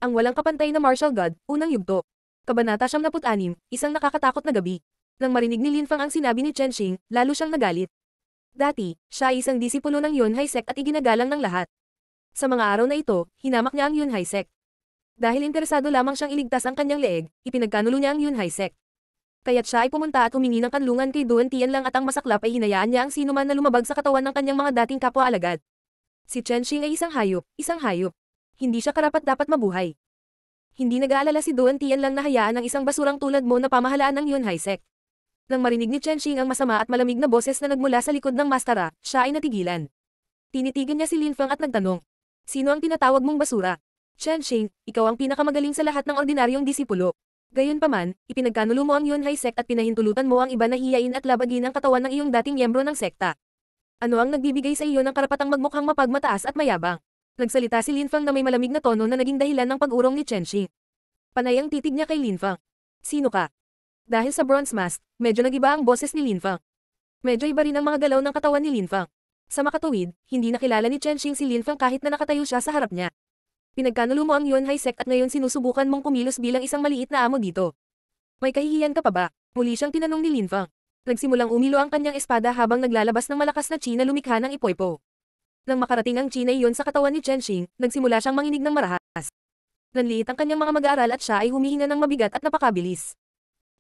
Ang walang kapantay na martial god, unang yugto. Kabanata 76, isang nakakatakot na gabi. Nang marinig ni Lin Fang ang sinabi ni Chen Xing, lalo siyang nagalit. Dati, siya ay isang disipulo ng Yunhai sect at iginagalang ng lahat. Sa mga araw na ito, hinamak niya ang Yunhai sect. Dahil interesado lamang siyang iligtas ang kanyang leeg, ipinagkanulo niya ang Yunhai sect. Kaya't siya ay pumunta at humingi ng kanlungan kay Duan Tianlang at ang masaklap ay hinayaan niya ang sinuman na lumabag sa katawan ng kanyang mga dating kapwa-alagad. Si Chen Xing ay isang hayop, isang hayop. Hindi siya karapat-dapat mabuhay. Hindi nag-aalala si Duan Tianlang na hayaan ang isang basurang tulad mo na pamahalaan ng Yunhai sect. Nang marinig ni Chen Xing ang masama at malamig na boses na nagmula sa likod ng mastara, siya ay natigilan. Tinitigan niya si Lin Fang at nagtanong, "Sino ang tinatawag mong basura?" "Chen Xing, ikaw ang pinakamagaling sa lahat ng ordinaryong disipulo. Gayunpaman, ipinagkanulo mo ang Yunhai sect at pinahintulutan mo ang iba na hiyain at labagin ang katawan ng iyong dating miyembro ng sekta. Ano ang nagbibigay sa iyo ng karapatang magmukhang mapagmataas at mayabang?" Nagsalita si Lin Fang na may malamig na tono na naging dahilan ng pag-urong ni Chen Xing. Panay ang titig niya kay Lin Fang. "Sino ka?" Dahil sa bronze mask, medyo nagiba ang boses ni Lin Fang. Medyo iba rin ang mga galaw ng katawan ni Lin Fang. Sa makatuwid, hindi nakilala ni Chen Xing si Lin Fang kahit na nakatayo siya sa harap niya. "Pinagkanulo mo ang Yunhai sect at ngayon sinusubukan mong kumilos bilang isang maliit na amo dito. May kahihiyan ka pa ba?" Muli siyang tinanong ni Lin Fang. Nagsimulang umilo ang kanyang espada habang naglalabas ng malakas na chi na lumikha ng ipoypo. Nang makarating ang chi na iyon sa katawan ni Chen Xing, nagsimula siyang manginig ng marahas. Nanliit ang kanyang mga mag-aaral at siya ay humihinga ng mabigat at napakabilis.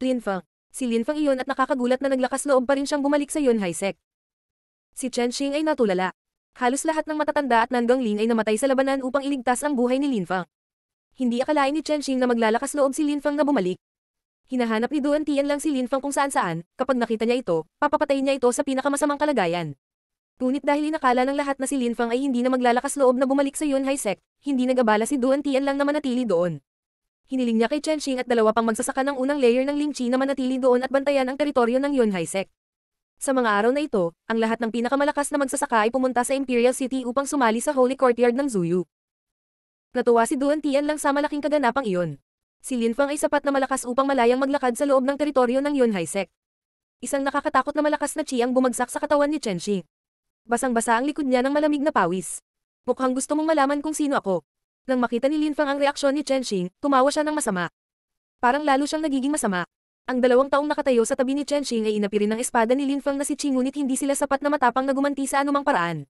Lin Fang. Si Lin Fang iyon at nakakagulat na naglakas loob pa rin siyang bumalik sa Yunhai sect. Si Chen Xing ay natulala. Halos lahat ng matatanda at nanggaling ay namatay sa labanan upang iligtas ang buhay ni Lin Fang. Hindi akalain ni Chen Xing na maglalakas loob si Lin Fang na bumalik. Hinahanap ni Duan Tianlang si Lin Fang kung saan-saan, kapag nakita niya ito, papapatayin niya ito sa pinakamasamang kalagayan. Ngunit dahil inakala ng lahat na si Lin Fang ay hindi na maglalakas loob na bumalik sa Yunhai sect, hindi nag-abala si Duan Tianlang na manatili doon. Hiniling niya kay Chen Xing at dalawa pang magsasaka ng unang layer ng Ling Chi na manatili doon at bantayan ang teritoryo ng Yunhai sect. Sa mga araw na ito, ang lahat ng pinakamalakas na magsasaka ay pumunta sa Imperial City upang sumali sa Holy Courtyard ng Zuyu. Natuwa si Duan Tianlang sa malaking kaganapang iyon. Si Lin Fang ay sapat na malakas upang malayang maglakad sa loob ng teritoryo ng Yunhai sect. Isang nakakatakot na malakas na chi ang bumagsak sa katawan ni Chen Xing. Basang-basa ang likod niya ng malamig na pawis. "Mukhang gusto mong malaman kung sino ako." Nang makita ni Lin Fang ang reaksyon ni Chen Xing, tumawa siya ng masama. Parang lalo siyang nagiging masama. Ang 2 taong nakatayo sa tabi ni Chen Xing ay inapirin ng espada ni Lin Fang na si Chi ngunit hindi sila sapat na matapang na gumanti sa anumang paraan.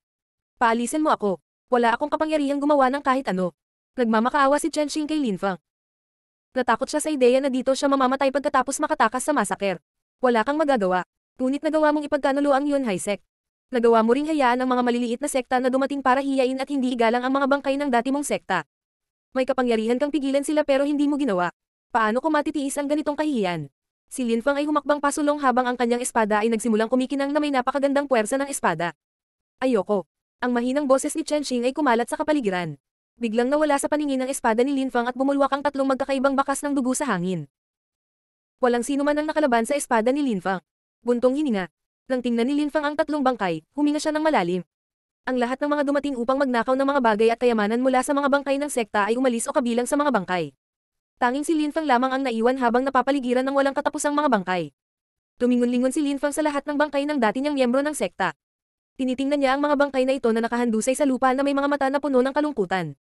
"Paalisin mo ako. Wala akong kapangyarihang gumawa ng kahit ano." Nagmamakaawa si Chen Xing kay Lin Fang. Natakot siya sa ideya na dito siya mamamatay pagkatapos makatakas sa massacre. "Wala kang magagawa. Ngunit nagawa mong ipagkanulo ang Yunhai sect. Nagawa mo ring hayaan ang mga maliliit na sekta na dumating para hiyain at hindi igalang ang mga bangkay ng dati mong sekta. May kapangyarihan kang pigilan sila pero hindi mo ginawa. Paano ko matitiis ang ganitong kahihiyan?" Si Lin Fang ay humakbang pasulong habang ang kanyang espada ay nagsimulang kumikinang na may napakagandang puwersa ng espada. "Ayoko." Ang mahinang boses ni Chen Xing ay kumalat sa kapaligiran. Biglang nawala sa paningin ang espada ni Lin Fang at bumulwak ang 3 magkakaibang bakas ng dugo sa hangin. Walang sino man ang nakalaban sa espada ni Lin Fang. Buntong hininga. Nang tingnan ni Lin Fang ang 3 bangkay, huminga siya ng malalim. Ang lahat ng mga dumating upang magnakaw ng mga bagay at kayamanan mula sa mga bangkay ng sekta ay umalis o kabilang sa mga bangkay. Tanging si Lin Fang lamang ang naiwan habang napapaligiran ng walang katapusang mga bangkay. Tumingon-lingon si Lin Fang sa lahat ng bangkay ng dati niyang miyembro ng sekta. Tinitingnan niya ang mga bangkay na ito na nakahandusay sa lupa na may mga mata na puno ng kalungkutan.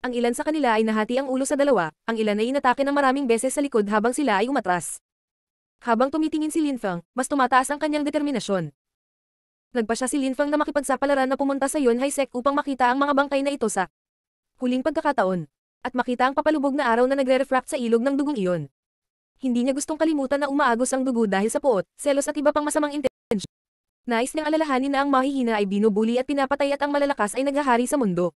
Ang ilan sa kanila ay nahati ang ulo sa 2, ang ilan ay inatake ng maraming beses sa likod habang sila ay umatras. Habang tumitingin si Lin Fang, mas tumataas ang kanyang determinasyon. Nagpa siya si Lin Fang na makipagsapalaran na pumunta sa Yunhai sect upang makita ang mga bangkay na ito sa huling pagkakataon, at makita ang papalubog na araw na nagre-refract sa ilog ng dugong iyon. Hindi niya gustong kalimutan na umaagos ang dugo dahil sa puot, selos at iba pang masamang intensyon. Nais niyang alalahanin na ang mahihina ay binubuli at pinapatay at ang malalakas ay naghahari sa mundo.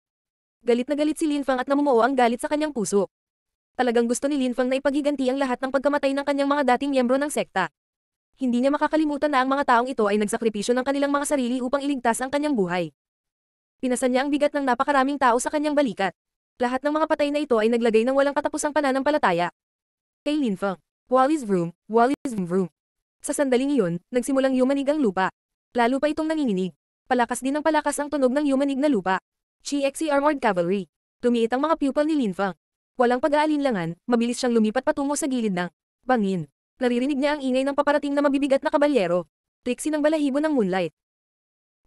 Galit na galit si Lin Fang at namumuo ang galit sa kanyang puso. Talagang gusto ni Lin Fang na ipaghiganti ang lahat ng pagkamatay ng kanyang mga dating miyembro ng sekta. Hindi niya makakalimutan na ang mga taong ito ay nagsakripisyo ng kanilang mga sarili upang iligtas ang kanyang buhay. Pinasan niya ang bigat ng napakaraming tao sa kanyang balikat. Lahat ng mga patay na ito ay naglagay ng walang katapusang pananampalataya kay Lin Fang. Wally's vroom, Wally's vroom. Sa sandaling iyon, nagsimulang yumanig ang lupa. Lalo pa itong nanginginig. Palakas din ng palakas ang tunog ng yumanig na lupa. CXC Armored Cavalry. Tumiit ang mga pupil ni Lin Fang. Walang pag-aalinlangan, mabilis siyang lumipat patungo sa gilid ng bangin. Naririnig niya ang ingay ng paparating na mabibigat na kabalyero. Triksi ng balahibo ng moonlight.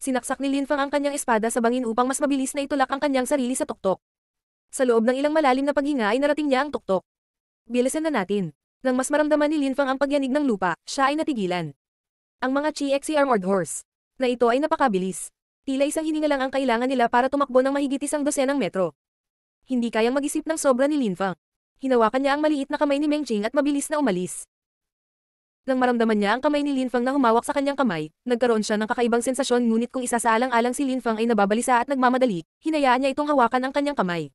Sinaksak ni Lin Fang ang kanyang espada sa bangin upang mas mabilis na itulak ang kanyang sarili sa tuktok. Sa loob ng ilang malalim na paghinga ay narating niya ang tuktok. Bilisan na natin. Nang mas maramdaman ni Linfang ang pagyanig ng lupa, siya ay natigilan. Ang mga GXC Armored Horse na ito ay napakabilis. Tila isang hininga lang ang kailangan nila para tumakbo ng mahigit 100 metro. Hindi kayang mag-isip ng sobra ni Linfang. Hinawakan niya ang maliit na kamay ni Mengqing at mabilis na umalis. Nang maramdaman niya ang kamay ni Linfang na humawak sa kanyang kamay, nagkaroon siya ng kakaibang sensasyon ngunit kung isasaalang-alang si Linfang ay nababalisa at nagmamadali, hinayaan niya itong hawakan ang kanyang kamay.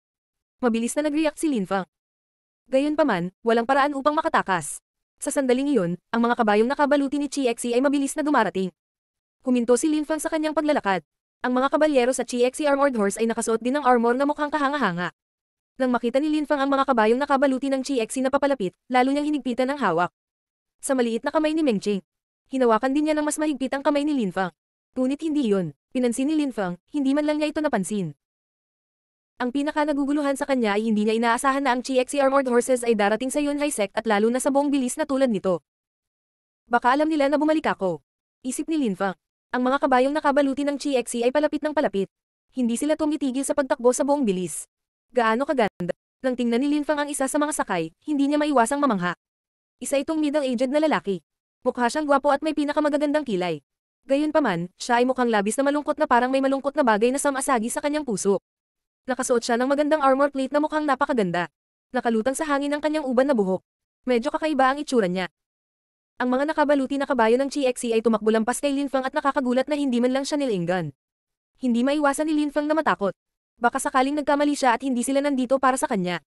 Mabilis na nag-react si Linfang. Gayunpaman, walang paraan upang makatakas. Sa sandaling iyon, ang mga kabayong nakabaluti ni Chiexi ay mabilis na dumarating. Huminto si Linfang sa kanyang paglalakad. Ang mga kabalyero sa Chiexi Armored Horse ay nakasuot din ng armor na mukhang kahanga-hanga. Nang makita ni Linfang ang mga kabayong nakabaluti ng Chiexi na papalapit, lalo niyang hinigpitan ang hawak. Sa maliit na kamay ni Mengqing, hinawakan din niya ng mas mahigpit ang kamay ni Linfang. Ngunit hindi iyon. Pinansin ni Linfang, hindi man lang niya ito napansin. Ang pinaka-naguguluhan sa kanya ay hindi niya inaasahan na ang Chiexi Armored Horses ay darating sa Yunhai Sect at lalo na sa buong bilis na tulad nito. Baka alam nila na bumalik ako. Isip ni Linfang. Ang mga kabayong nakabaluti ng Chiexi ay palapit ng palapit. Hindi sila tumitigil sa pagtakbo sa buong bilis. Gaano kaganda. Nang tingnan ni Linfang ang isa sa mga sakay, hindi niya maiwasang mamangha. Isa itong middle-aged na lalaki. Mukha siyang gwapo at may pinakamagagandang kilay. Gayunpaman, siya ay mukhang labis na malungkot na parang may malungkot na bagay na sumasagi sa kanyang puso. Nakasuot siya ng magandang armor plate na mukhang napakaganda. Nakalutang sa hangin ang kanyang uban na buhok. Medyo kakaiba ang itsura niya. Ang mga nakabaluti na kabayo ng Chiexi ay tumakbo lampas kay Linfang at nakakagulat na hindi man lang siya nilinggan. Hindi maiwasan ni Linfang na matakot. Baka sakaling nagkamali siya at hindi sila nandito para sa kanya.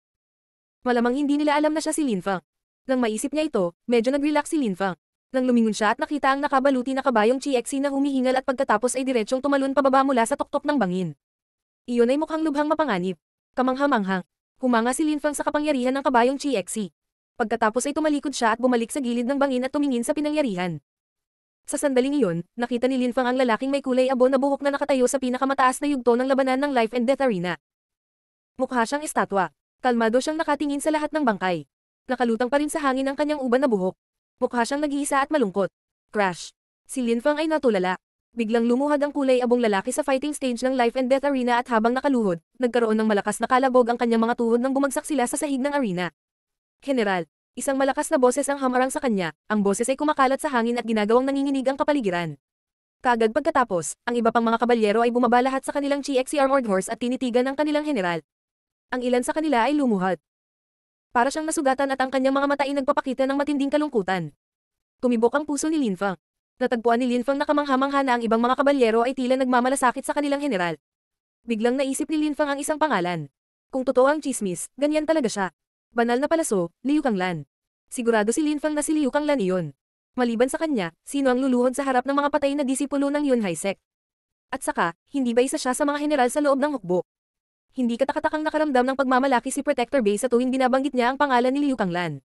Malamang hindi nila alam na siya si Linfang. Nang maisip niya ito, medyo nag-relax si Linfang. Nang lumingon siya at nakita ang nakabaluti na kabayong Chiexi na humihingal at pagkatapos ay diretsyong tumalon pababa mula sa tuktok ng bangin. Iyon ay mukhang lubhang mapanganib. Kamangha-manghang. Humanga si Linfang sa kapangyarihan ng kabayong Chiexi. Pagkatapos ay tumalikod siya at bumalik sa gilid ng bangin at tumingin sa pinangyarihan. Sa sandaling iyon, nakita ni Linfang ang lalaking may kulay abo na buhok na nakatayo sa pinakamataas na yugto ng labanan ng Life and Death Arena. Mukha siyang estatwa. Kalmado siyang nakatingin sa lahat ng bangkay. Nakalutang pa rin sa hangin ang kanyang uban na buhok. Mukha siyang nag-iisa at malungkot. Crash. Si Linfang ay natulala. Biglang lumuhad ang kulay abong lalaki sa fighting stage ng Life and Death Arena at habang nakaluhod, nagkaroon ng malakas na kalabog ang kanyang mga tuhod nang bumagsak sila sa sahig ng arena. General, isang malakas na boses ang hamarang sa kanya, ang boses ay kumakalat sa hangin at ginagawang nanginginig ang kapaligiran. Kaagad pagkatapos, ang iba pang mga kabalyero ay bumaba lahat sa kanilang Chiexi Armored Horse at tinitigan ang kanilang general. Ang ilan sa kanila ay lumuhad. Para siyang nasugatan at ang kanyang mga mata ay nagpapakita ng matinding kalungkutan. Tumibok ang puso ni Linfang. Natagpuan ni Linfang na kamangha-mangha na ang ibang mga kabalyero ay tila nagmamalasakit sa kanilang general. Biglang naisip ni Linfang ang isang pangalan. Kung totoo ang chismis, ganyan talaga siya. Banal na palaso, Liu Kanglan. Sigurado si Linfang na si Liu Kanglan iyon. Maliban sa kanya, sino ang luluhod sa harap ng mga patay na disipulo ng Yunhai Sect? At saka, hindi ba isa siya sa mga general sa loob ng hukbo? Hindi katakatakang nakaramdam ng pagmamalaki si Protector Bay sa tuwing binabanggit niya ang pangalan ni Liu Kanglan.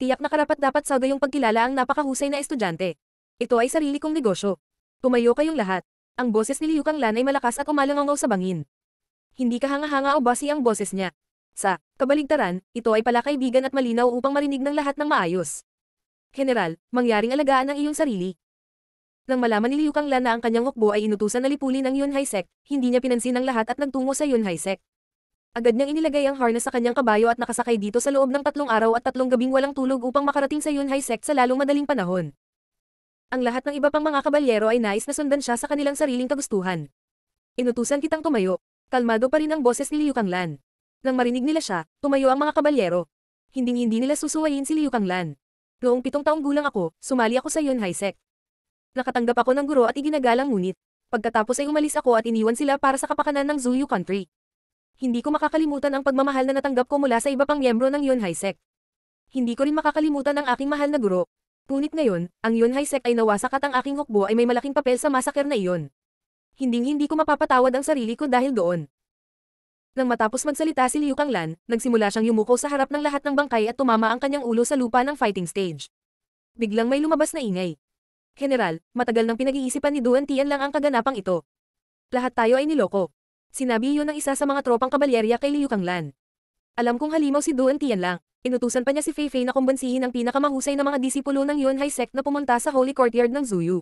Tiyak na karapat-dapat sa gayong pagkilala ang napakahusay na estudyante. Ito ay sarili kong negosyo. Tumayo kayong lahat. Ang boses ni Liu Kanglan ay malakas at umalangaw sa bangin. Hindi kahanga-hanga o bossy ang boses niya. Sa kabaligtaran, ito ay palakaibigan at malinaw upang marinig ng lahat ng maayos. General, mangyaring alagaan ang iyong sarili. Nang malaman ni Liu Kanglan na ang kanyang hukbo ay inutusan na lipulin ang Yunhai Sect, hindi niya pinansin ang lahat at nagtungo sa Yunhai Sect. Agad niyang inilagay ang harness sa kanyang kabayo at nakasakay dito sa loob ng 3 araw at 3 gabing walang tulog upang makarating sa Yunhai Sect sa lalong madaling panahon. Ang lahat ng iba pang mga kabalyero ay nais na sundan siya sa kanilang sariling kagustuhan. Inutusan kitang tumayo. Kalmado pa rin ang boses ni Liu Kanglan. Nang marinig nila siya, tumayo ang mga kabalyero. Hinding-hindi nila susuwayin si Liu Kanglan. Noong 7 taong gulang ako, sumali ako sa Yunhai Sect. Nakatanggap ako ng guro at iginagalang ngunit. Pagkatapos ay umalis ako at iniwan sila para sa kapakanan ng Zuyu Country. Hindi ko makakalimutan ang pagmamahal na natanggap ko mula sa iba pang miyembro ng Yunhai Sect. Hindi ko rin makakalimutan ang aking mahal na guro. Ngunit ngayon, ang Yunhai Sect ay nawasak at ang aking hukbo ay may malaking papel sa massacre na iyon. Hinding-hindi ko mapapatawad ang sarili ko dahil doon. Nang matapos magsalita si Liu Kanglan, nagsimula siyang yumuko sa harap ng lahat ng bangkay at tumama ang kanyang ulo sa lupa ng fighting stage. Biglang may lumabas na ingay. General, matagal nang pinag-iisipan ni Duan Tian lang ang kaganapang ito. Lahat tayo ay niloko. Sinabi iyon ng isa sa mga tropang kabalyerya kay Liu Kanglan. Alam kong halimaw si Duan Tian lang. Inutusan pa niya si Fei Fei na kumbansihin ang pinakamahusay na mga disipulo ng Yunhai Sect na pumunta sa Holy Courtyard ng Zuyu.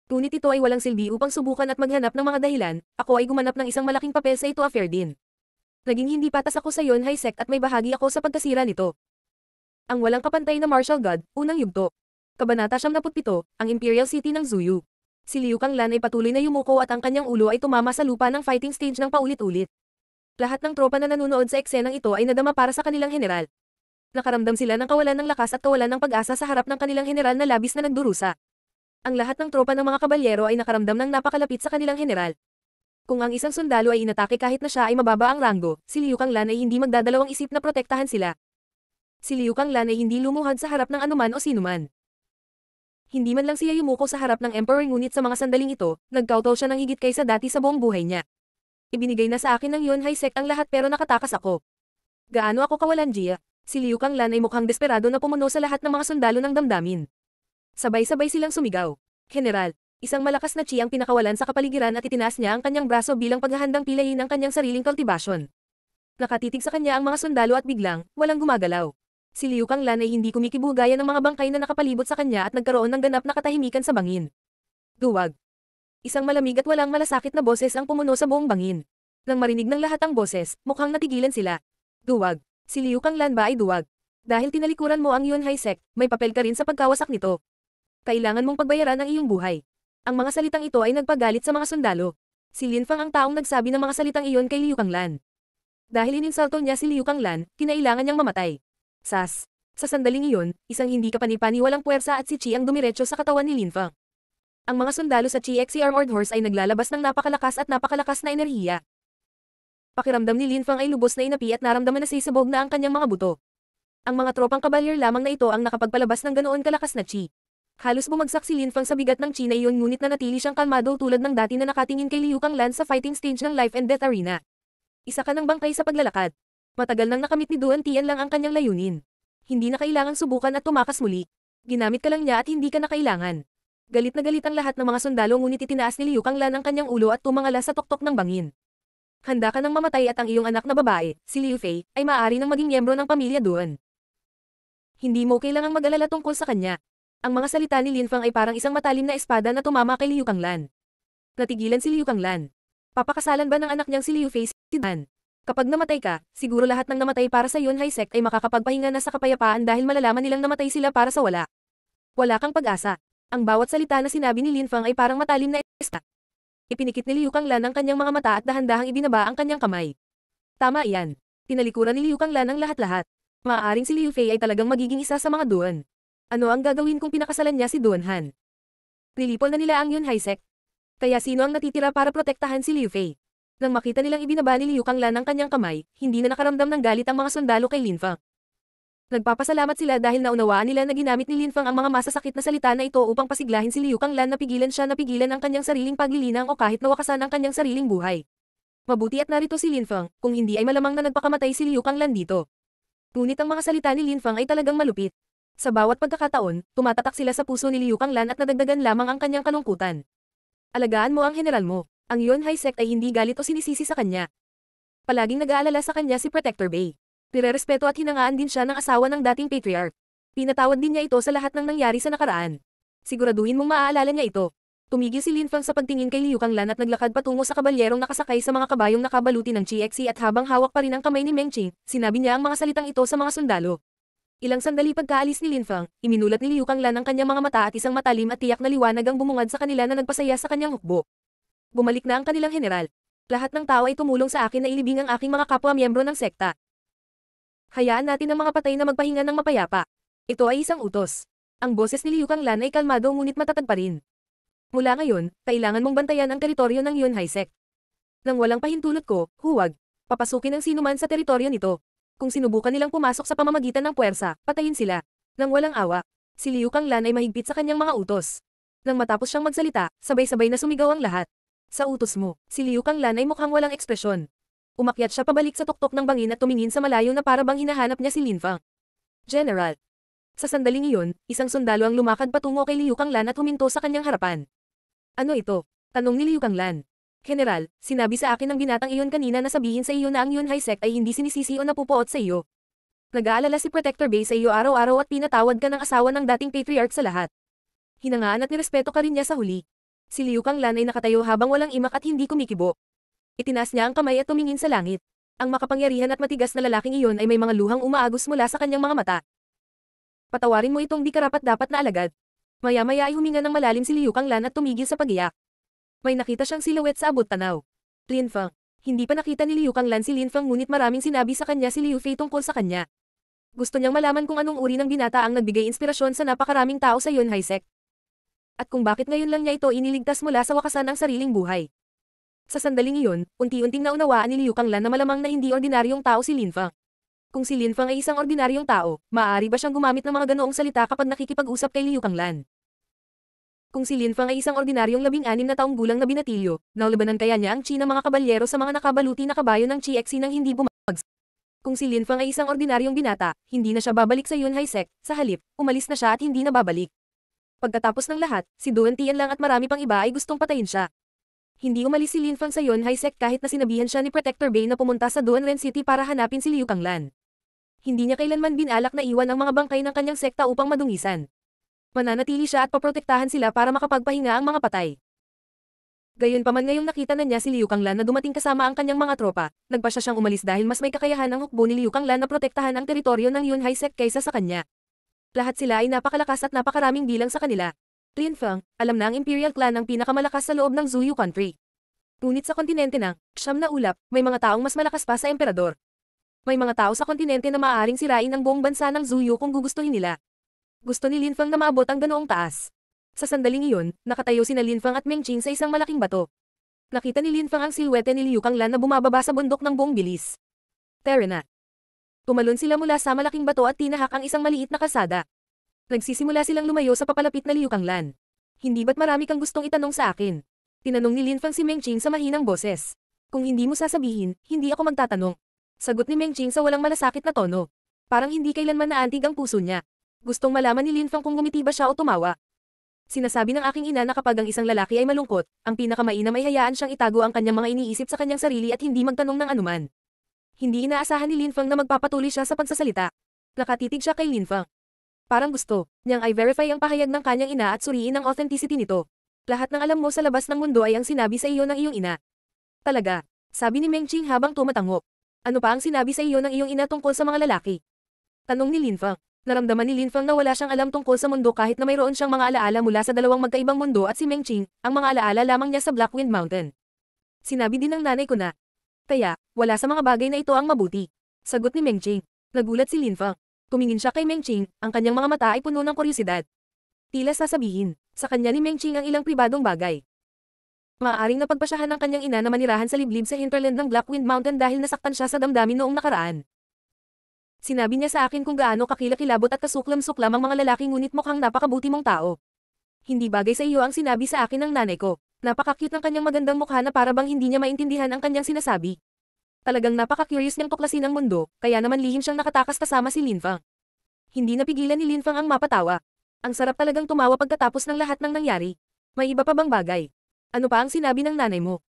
Ngunit ito ay walang silbi upang subukan at maghanap ng mga dahilan, ako ay gumanap ng isang malaking papel sa ito affair din. Naging hindi patas ako sa Yunhai sect at may bahagi ako sa pagkasira nito. Ang walang kapantay na martial god, unang yugto. Kabanata 77, ang Imperial City ng Zuyu. Si Liu Kanglan ay patuloy na yumuko at ang kanyang ulo ay tumama sa lupa ng fighting stage ng paulit-ulit. Lahat ng tropa na nanonood sa eksenang ito ay nadama para sa kanilang general. Nakaramdam sila ng kawalan ng lakas at kawalan ng pag-asa sa harap ng kanilang general na labis na nagdurusa. Ang lahat ng tropa ng mga kabalyero ay nakaramdam ng napakalapit sa kanilang general. Kung ang isang sundalo ay inatake kahit na siya ay mababa ang ranggo, si Liu Kanglan ay hindi magdadalawang isip na protektahan sila. Si Liu Kanglan ay hindi lumuhad sa harap ng anuman o sinuman. Hindi man lang siya yumuko sa harap ng emperor ngunit sa mga sandaling ito, nagkautal siya ng higit kaysa dati sa buong buhay niya. Ibinigay na sa akin ng Yunhai sect ang lahat pero nakatakas ako. Gaano ako kawalan, Jia? Si Liu Kanglan ay mukhang desperado na pumuno sa lahat ng mga sundalo ng damdamin. Sabay-sabay silang sumigaw. General, isang malakas na chi ang pinakawalan sa kapaligiran at itinaas niya ang kanyang braso bilang paghahandang pilayin ang kanyang sariling kultibasyon. Nakatitig sa kanya ang mga sundalo at biglang, walang gumagalaw. Si Liu Kanglan ay hindi kumikibo gaya ng mga bangkay na nakapalibot sa kanya at nagkaroon ng ganap na katahimikan sa bangin. Duwag. Isang malamig at walang malasakit na boses ang pumuno sa buong bangin. Nang marinig ng lahat ang boses, mukhang natigilan sila. Duwag. Si Liu Kanglan ba ay duwag? Dahil tinalikuran mo ang Yunhai sect, may papel ka rin sa pagkawasak nito. Kailangan mong pagbayaran ang iyong buhay. Ang mga salitang ito ay nagpagalit sa mga sundalo. Si Lin Fang ang taong nagsabi ng mga salitang iyon kay Liu Kanglan. Dahil ininsulto niya si Liu Kanglan, kinailangan niyang mamatay. Sas. Sa sandaling iyon, isang hindi kapani-paniwalang puwersa at si Chi ang dumiretso sa katawan ni Lin Fang. Ang mga sundalo sa Chi Xe Armored Horse ay naglalabas ng napakalakas na enerhiya. Pakiramdam ni Lin Fang ay lubos na inapi at naramdaman na sisabog na ang kanyang mga buto. Ang mga tropang kabalyer lamang na ito ang nakapagpalabas ng ganoon kalakas na Chi. Halos bumagsak si Lin Fang sa bigat ng Chi na iyon ngunit nanatili siyang kalmado tulad ng dati na nakatingin kay Liu Kanglan sa fighting stage ng Life and Death Arena. Isa ka ng bangkay sa paglalakad. Matagal nang nakamit ni Duan Tian lang ang kanyang layunin. Hindi na kailangang subukan at tumakas muli. Ginamit ka lang niya at hindi ka na kailangan. Galit na galit ang lahat ng mga sundalo ngunit itinaas ni Liu Kanglan ang kanyang ulo at tumangala sa tuktok ng bangin. Handa ka nang mamatay at ang iyong anak na babae, si Liu Fei, ay maaari nang maging miyembro ng pamilya Duan. Hindi mo kailangang mag-alala tungkol sa kanya. Ang mga salita ni Lin Fang ay parang isang matalim na espada na tumama kay Liu Kanglan. Natigilan si Liu Kanglan. Papakasalan ba ng anak niyang si Liu Fei si Dan? Kapag namatay ka, siguro lahat ng namatay para sa Yunhai sect ay makakapagpahinga na sa kapayapaan dahil malalaman nilang namatay sila para sa wala. Wala kang pag-asa. Ang bawat salita na sinabi ni Lin Fang ay parang matalim na espada. Ipinikit ni Liu Kanglan ang kanyang mga mata at dahan-dahang ibinaba ang kanyang kamay. Tama iyan. Tinalikuran ni Liu Kanglan ang lahat-lahat. Maaaring si Liu Fei ay talagang magiging isa sa mga Duan. Ano ang gagawin kung pinakasalan niya si Duan Han? Nilipol na nila ang Yunhai sect. Kaya sino ang natitira para protektahan si Liu Fei? Nang makita nilang ibinaba ni Liu Kanglan ang kanyang kamay, hindi na nakaramdam ng galit ang mga sundalo kay Lin Fang. Nagpapasalamat sila dahil naunawaan nila na ginamit ni Lin Fang ang mga masasakit na salita na ito upang pasiglahin si Liu Kanglan na pigilan siya na pigilan ang kanyang sariling paglilinang o kahit na wakasan ang kanyang sariling buhay. Mabuti at narito si Lin Fang, kung hindi ay malamang na nagpakamatay si Liu Kanglan dito. Ngunit ang mga salita ni Lin Fang ay talagang malupit. Sa bawat pagkakataon, tumatatak sila sa puso ni Liu Kanglan at nadagdagan lamang ang kanyang kalungkutan. Alagaan mo ang general mo. Ang Yunhai sect ay hindi galit o sinisisi sa kanya. Palaging nag-aalala sa kanya si Protector Bei. Nirerespeto at hinangaan din siya ng asawa ng dating patriarch. Pinatawad din niya ito sa lahat ng nangyari sa nakaraan. Siguraduhin mong maaalala niya ito. Tumigil si Lin Fang sa pagtingin kay Liu Kanglan at naglakad patungo sa kabalyerong nakasakay sa mga kabayong nakabaluti ng Chi Xe at habang hawak pa rin ang kamay ni Meng Qing, sinabi niya ang mga salitang ito sa mga sundalo. Ilang sandali pagkaalis ni Lin Fang, iminulat ni Liu Kanglan ang kanyang mga mata at isang matalim at tiyak na liwanag ang bumungad sa kanila na nagpasaya sa kanyang hukbo. Bumalik na ang kanilang general. Lahat ng tao ay tumulong sa akin na ilibing ang aking mga kapwa-miyembro ng sekta. Hayaan natin ang mga patay na magpahinga ng mapayapa. Ito ay isang utos. Ang boses ni Liu Kanglan ay kalmado ngunit matatag pa rin. Mula ngayon, kailangan mong bantayan ang teritoryo ng Yunhai sect. Nang walang pahintulot ko, huwag papasukin ang sinuman sa teritoryo nito. Kung sinubukan nilang pumasok sa pamamagitan ng puwersa, patayin sila. Nang walang awa, si Liu Kanglan ay mahigpit sa kanyang mga utos. Nang matapos siyang magsalita, sabay-sabay na sumigaw ang lahat. Sa utos mo, si Liu Kanglan ay mukhang walang ekspresyon. Umakyat siya pabalik sa tuktok ng bangin at tumingin sa malayo na para bang hinahanap niya si Lin Fang. General. Sa sandaling iyon, isang sundalo ang lumakad patungo kay Liu Kanglan at huminto sa kanyang harapan. Ano ito? Tanong ni Liu Kanglan. General, sinabi sa akin ng binatang iyon kanina na sabihin sa iyo na ang Yunhai sect ay hindi sinisisi o napupuot sa iyo. Nag-aalala si Protector Bei sa iyo araw-araw at pinatawad ka ng asawa ng dating patriarch sa lahat. Hinangaan at nirespeto ka rin niya sa huli. Si Liu Kanglan ay nakatayo habang walang imak at hindi kumikibo. Itinaas niya ang kamay at tumingin sa langit. Ang makapangyarihan at matigas na lalaking iyon ay may mga luhang umaagos mula sa kanyang mga mata. Patawarin mo itong di karapat-dapat na alagad. Maya-maya ay huminga ng malalim si Liu Kanglan at tumigil sa pag-iyak. May nakita siyang silhouette sa abot tanaw. Lin Feng. Hindi pa nakita ni Liu Kanglan si Lin Feng ngunit maraming sinabi sa kanya si Liu Fei tungkol sa kanya. Gusto niyang malaman kung anong uri ng binata ang nagbigay inspirasyon sa napakaraming tao sa Yunhai Sect. At kung bakit ngayon lang niya ito iniligtas mula sa wakasan ng sariling buhay. Sa sandaling iyon, unti-unting naunawaan ni Liu Kanglan na malamang na hindi ordinaryong tao si Lin Feng. Kung si Lin Feng ay isang ordinaryong tao, maaari ba siyang gumamit ng mga ganoong salita kapag nakikipag-usap kay Liu Kanglan? Kung si Lin Feng ay isang ordinaryong 16 na taong gulang na binatilyo, naulabanan kaya niya ang chi ng mga kabalyero sa mga nakabaluti na kabayo ng chi Xi nang hindi bumagsak. Kung si Lin Feng ay isang ordinaryong binata, hindi na siya babalik sa Yunhai Sect, sa halip, umalis na siya at hindi na babalik. Pagkatapos ng lahat, si Duan Tian lang at marami pang iba ay gustong patayin siya. Hindi umalis si Lin Feng sa Yunhai Sect kahit na sinabihan siya ni Protector Bay na pumunta sa Duanren City para hanapin si Liu Kanglan. Hindi niya kailanman binalak na iwan ang mga bangkay ng kanyang sekta upang madungisan. Mananatili siya at paprotektahan sila para makapagpahinga ang mga patay. Gayunpaman ngayong nakita na niya si Liu Kanglan na dumating kasama ang kanyang mga tropa, nagpa siya siyang umalis dahil mas may kakayahan ang hukbo ni Liu Kanglan na protektahan ang teritoryo ng Yunhai Sect kaysa sa kanya. Lahat sila ay napakalakas at napakaraming bilang sa kanila. Lin Feng, alam na ang Imperial Clan ang pinakamalakas sa loob ng Zuyu Country. Ngunit sa kontinente ng Siyam na Ulap, may mga taong mas malakas pa sa emperador. May mga tao sa kontinente na maaaring sirain ang buong bansa ng Zuyu kung gugustuhin nila. Gusto ni Lin Feng na maabot ang ganoong taas. Sa sandaling iyon, nakatayo sina Lin Feng at Meng Qing sa isang malaking bato. Nakita ni Lin Feng ang silhouette ni Liu Kanglan na bumababa sa bundok ng buong bilis. Tara na. Tumalon sila mula sa malaking bato at tinahak ang isang maliit na kalsada. Nagsisimula silang lumayo sa papalapit na Liu Kanglan. Hindi ba't marami kang gustong itanong sa akin? Tinanong ni Lin Feng si Meng Qing sa mahinang boses. Kung hindi mo sasabihin, hindi ako magtatanong. Sagot ni Meng Qing sa walang malasakit na tono. Parang hindi kailanman naantig ang puso niya. Gustong malaman ni Lin Feng kung ngumiti ba siya o tumawa. Sinasabi ng aking ina na kapag ang isang lalaki ay malungkot, ang pinakamainam ay hayaan siyang itago ang kanyang mga iniisip sa kanyang sarili at hindi magtanong ng anuman. Hindi inaasahan ni Lin Feng na magpapatuloy siya sa pagsasalita. Nakatitig siya kay Lin Feng. Parang gusto niyang i-verify ang pahayag ng kanyang ina at suriin ang authenticity nito. Lahat ng alam mo sa labas ng mundo ay ang sinabi sa iyo ng iyong ina. Talaga, sabi ni Meng Qing habang tumatango. Ano pa ang sinabi sa iyo ng iyong ina tungkol sa mga lalaki? Tanong ni Lin Feng. Naramdaman ni Lin Feng na wala siyang alam tungkol sa mundo kahit na mayroon siyang mga alaala mula sa dalawang magkaibang mundo at si Meng Qing, ang mga alaala lamang niya sa Blackwind Mountain. Sinabi din ng nanay ko na. Kaya, wala sa mga bagay na ito ang mabuti. Sagot ni Meng Qing. Nagulat si Lin Feng. Tumingin siya kay Meng Qing, ang kanyang mga mata ay puno ng kuryosidad. Tila sasabihin, sa kanya ni Meng Qing ang ilang pribadong bagay. Maaaring napagpasyahan ng kanyang ina na manirahan sa liblib sa hinterland ng Blackwind Mountain dahil nasaktan siya sa damdamin noong nakaraan. Sinabi niya sa akin kung gaano kakilakilabot at kasuklam-suklam ang mga lalaki ngunit mukhang napakabuti mong tao. Hindi bagay sa iyo ang sinabi sa akin ng nanay ko. Napaka-cute ng kanyang magandang mukha na para bang hindi niya maintindihan ang kanyang sinasabi. Talagang napaka-curious niyang tuklasin ang mundo, kaya naman lihim siyang nakatakas kasama si Lin Feng. Hindi napigilan ni Lin Feng ang mapatawa. Ang sarap talagang tumawa pagkatapos ng lahat ng nangyari. May iba pa bang bagay? Ano pa ang sinabi ng nanay mo?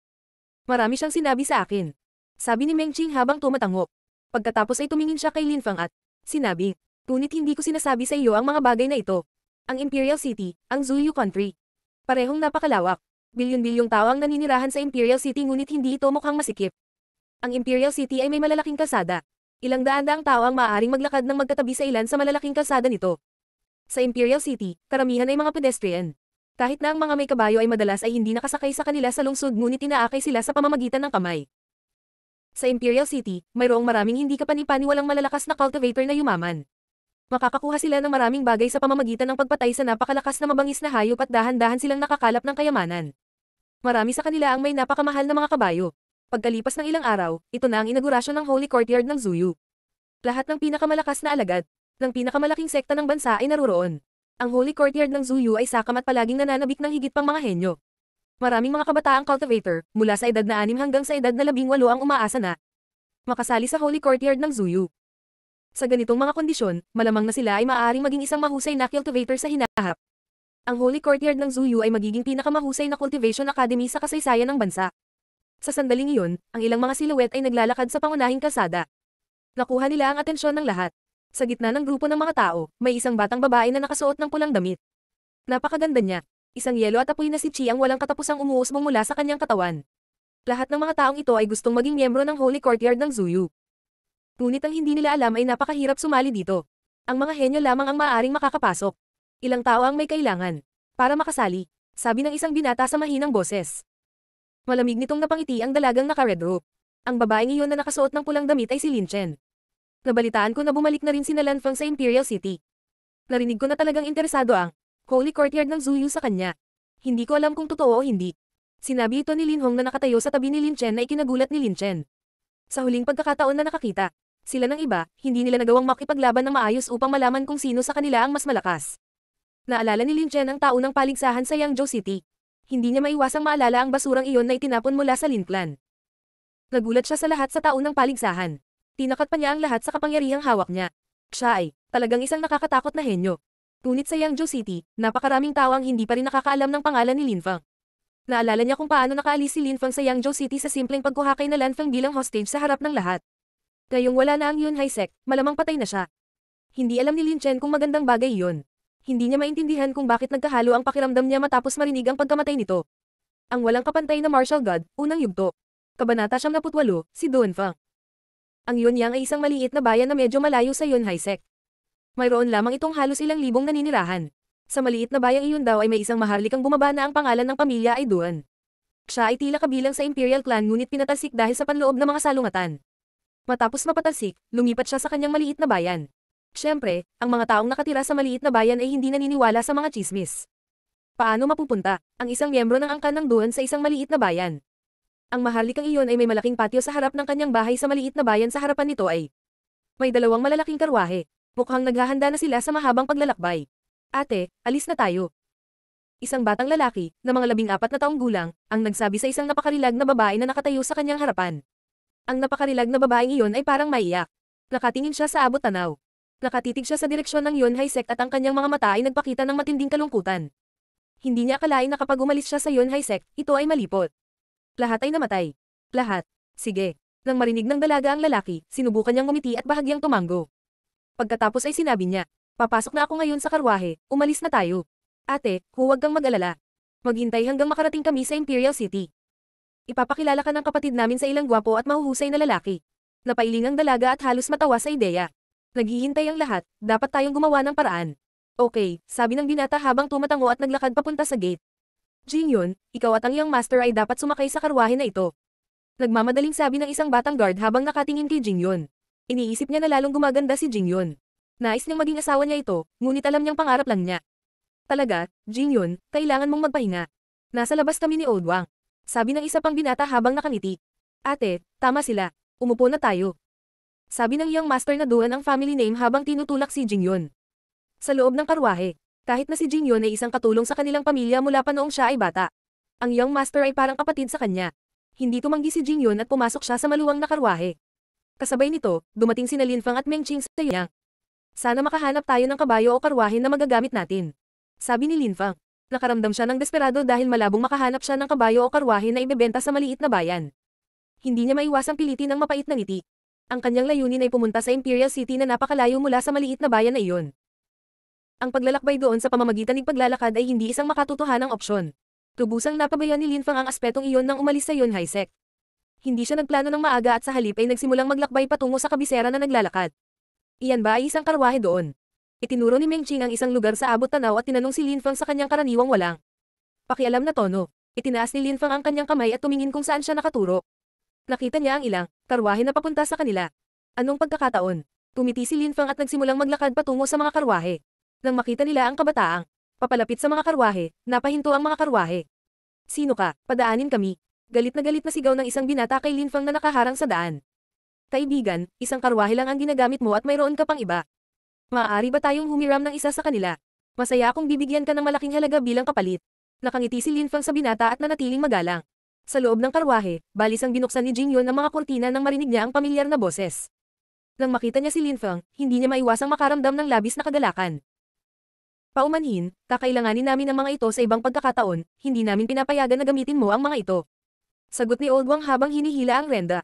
Marami siyang sinabi sa akin. Sabi ni Meng Qing habang tumatango. Pagkatapos ay tumingin siya kay Lin Feng at sinabi, ngunit hindi ko sinasabi sa iyo ang mga bagay na ito. Ang Imperial City, ang Zuyu Country. Parehong napakalawak. Bilyon-bilyong tao ang naninirahan sa Imperial City ngunit hindi ito mukhang masikip. Ang Imperial City ay may malalaking kalsada. Ilang daan-daang tao ang maaaring maglakad ng magkatabi sa ilan sa malalaking kalsada nito. Sa Imperial City, karamihan ay mga pedestrian. Kahit na ang mga may kabayo ay madalas ay hindi nakasakay sa kanila sa lungsod ngunit inaakay sila sa pamamagitan ng kamay. Sa Imperial City, mayroong maraming hindi kapani-paniwalang malalakas na cultivator na yumaman. Makakakuha sila ng maraming bagay sa pamamagitan ng pagpatay sa napakalakas na mabangis na hayop at dahan-dahan silang nakakalap ng kayamanan. Marami sa kanila ang may napakamahal na mga kabayo. Pagkalipas ng ilang araw, ito na ang inaugurasyon ng Holy Courtyard ng Zuyu. Lahat ng pinakamalakas na alagad, ng pinakamalaking sekta ng bansa ay naruroon. Ang Holy Courtyard ng Zuyu ay sakam at palaging nananabik ng higit pang mga henyo. Maraming mga kabataang cultivator, mula sa edad na 6 hanggang sa edad na 18 ang umaasa na makasali sa Holy Courtyard ng Zuyu. Sa ganitong mga kondisyon, malamang na sila ay maaaring maging isang mahusay na cultivator sa hinahap. Ang Holy Courtyard ng Zuyu ay magiging pinakamahusay na cultivation academy sa kasaysayan ng bansa. Sa sandaling iyon, ang ilang mga silhouette ay naglalakad sa pangunahing kalsada. Nakuha nila ang atensyon ng lahat. Sa gitna ng grupo ng mga tao, may isang batang babae na nakasuot ng pulang damit. Napakaganda niya. Isang yelo at apoy na si Chi ang walang katapusang umuusbong mula sa kanyang katawan. Lahat ng mga taong ito ay gustong maging miyembro ng Holy Courtyard ng Zuyu. Ngunit ang hindi nila alam ay napakahirap sumali dito. Ang mga henyo lamang ang maaaring makakapasok. Ilang tao ang may kailangan para makasali, sabi ng isang binata sa mahinang boses. Malamig nitong napangiti ang dalagang naka-red robe. Ang babaeng iyon na nakasuot ng pulang damit ay si Lin Chen. Nabalitaan ko na bumalik na rin sina Lan Feng sa Imperial City. Narinig ko na talagang interesado ang Holy Courtyard ng Zuyu sa kanya. Hindi ko alam kung totoo o hindi. Sinabi ito ni Lin Hong na nakatayo sa tabi ni Lin Chen na ikinagulat ni Lin Chen. Sa huling pagkakataon na nakakita sila ng iba, hindi nila nagawang makipaglaban ng maayos upang malaman kung sino sa kanila ang mas malakas. Naalala ni Lin Chen ang taunang paligsahan sa Yangzhou City. Hindi niya maiwasang maalala ang basurang iyon na itinapon mula sa Lin Clan. Nagulat siya sa lahat sa taunang paligsahan. Tinakat pa niya ang lahat sa kapangyarihang hawak niya. Siya ay talagang isang nakakatakot na henyo. Ngunit sa Yangzhou City, napakaraming tao ang hindi pa rin nakakaalam ng pangalan ni Lin Feng. Naalala niya kung paano nakaalis si Lin Feng sa Yangzhou City sa simpleng pagkuha kay na Lan Feng bilang hostage sa harap ng lahat. Ngayong wala na ang Yunhai Sect, malamang patay na siya. Hindi alam ni Lin Chen kung magandang bagay iyon. Hindi niya maintindihan kung bakit nagkahalo ang pakiramdam niya matapos marinig ang pagkamatay nito. Ang walang kapantay na martial god, unang yugto. Kabanata 78, si Duan Feng. Ang Yunyang ay isang maliit na bayan na medyo malayo sa Yunhai Sect. Mayroon lamang itong halos ilang libong naninirahan. Sa maliit na bayang iyon daw ay may isang maharlikang bumaba na ang pangalan ng pamilya ay Duan. Siya ay tila kabilang sa Imperial Clan ngunit pinatalsik dahil sa panloob ng mga salungatan. Matapos mapatalsik, lumipat siya sa kanyang maliit na bayan. Siyempre, ang mga taong nakatira sa maliit na bayan ay hindi naniniwala sa mga tsismis. Paano mapupunta ang isang miyembro ng angkan ng Duan sa isang maliit na bayan? Ang maharlikang iyon ay may malaking patio sa harap ng kanyang bahay sa maliit na bayan. Sa harapan nito ay may dalawang malalaking karwahe. Mukhang naghahanda na sila sa mahabang paglalakbay. Ate, alis na tayo. Isang batang lalaki, na mga 14 na taong gulang, ang nagsabi sa isang napakarilag na babae na nakatayo sa kanyang harapan. Ang napakarilag na babaeng iyon ay parang maiyak. Nakatingin siya sa abot tanaw. Nakatitig siya sa direksyon ng Yunhai Sect at ang kanyang mga mata ay nagpakita ng matinding kalungkutan. Hindi niya akalain na kapag umalis siya sa Yunhai Sect, ito ay malipot. Lahat ay namatay. Lahat. Sige. Nang marinig ng dalaga ang lalaki, sinubukan niyang ngumiti at bahagyang tumango. Pagkatapos ay sinabi niya, papasok na ako ngayon sa karwahe, umalis na tayo. Ate, huwag kang mag-alala. Maghintay hanggang makarating kami sa Imperial City. Ipapakilala ka ng kapatid namin sa ilang gwapo at mahuhusay na lalaki. Napailing ang dalaga at halos matawa sa ideya. Naghihintay ang lahat, dapat tayong gumawa ng paraan. Okay, sabi ng binata habang tumatango at naglakad papunta sa gate. Jingyun, ikaw at ang iyong master ay dapat sumakay sa karwahe na ito. Nagmamadaling sabi ng isang batang guard habang nakatingin kay Jingyun. Iniisip niya na lalong gumaganda si Jingyun. Nais niyang maging asawa niya ito, ngunit alam niyang pangarap lang niya. Talaga, Jingyun, kailangan mong magpahinga. Nasa labas kami ni Old Wang. Sabi ng isa pang binata habang nakangiti. Ate, tama sila. Umupo na tayo. Sabi ng iyong master na Duan ang family name habang tinutulak si Jingyun. Sa loob ng karwahe, kahit na si Jingyun ay isang katulong sa kanilang pamilya mula pa noong siya ay bata. Ang iyong master ay parang kapatid sa kanya. Hindi tumanggi si Jingyun at pumasok siya sa maluwang na karwahe. Kasabay nito, dumating sina Lin Feng at Meng Qing sa Yang. Sana makahanap tayo ng kabayo o karwahe na magagamit natin. Sabi ni Lin Feng. Nakaramdam siya ng desperado dahil malabong makahanap siya ng kabayo o karwahe na ibebenta sa maliit na bayan. Hindi niya maiwasang pilitin ang mapait na ngiti. Ang kanyang layunin ay pumunta sa Imperial City na napakalayo mula sa maliit na bayan na iyon. Ang paglalakbay doon sa pamamagitan ng paglalakad ay hindi isang makatotohanang opsyon. Tubusang napabayaan ni Lin Feng ang aspetong iyon nang umalis sa Yunhai Sect. Hindi siya nagplano ng maaga at sa halip ay nagsimulang maglakbay patungo sa kabisera na naglalakad. Iyan ba ay isang karwahe doon? Itinuro ni Meng Qing ang isang lugar sa abot tanaw at tinanong si Lin Feng sa kanyang karaniwang walang pakialam na tono. Itinaas ni Lin Feng ang kanyang kamay at tumingin kung saan siya nakaturo. Nakita niya ang ilang karwahe na papunta sa kanila. Anong pagkakataon? Tumiti si Lin Feng at nagsimulang maglakad patungo sa mga karwahe. Nang makita nila ang kabataang papalapit sa mga karwahe, napahinto ang mga karwahe. Sino ka? Padaanin kami. Galit na sigaw ng isang binata kay Lin Feng na nakaharang sa daan. Kaibigan, isang karwahe lang ang ginagamit mo at mayroon ka pang iba. Maaari ba tayong humiram ng isa sa kanila? Masaya akong bibigyan ka ng malaking halaga bilang kapalit. Nakangiti si Lin Feng sa binata at nanatiling magalang. Sa loob ng karwahe, balis ang binuksan ni Jingyun ang mga kurtina nang marinig niya ang pamilyar na boses. Nang makita niya si Lin Feng, hindi niya maiwasang makaramdam ng labis na kagalakan. Paumanhin, kakailanganin namin ang mga ito sa ibang pagkakataon, hindi namin pinapayagan na gamitin mo ang mga ito. Sagot ni Old Wang habang hinihila ang renda.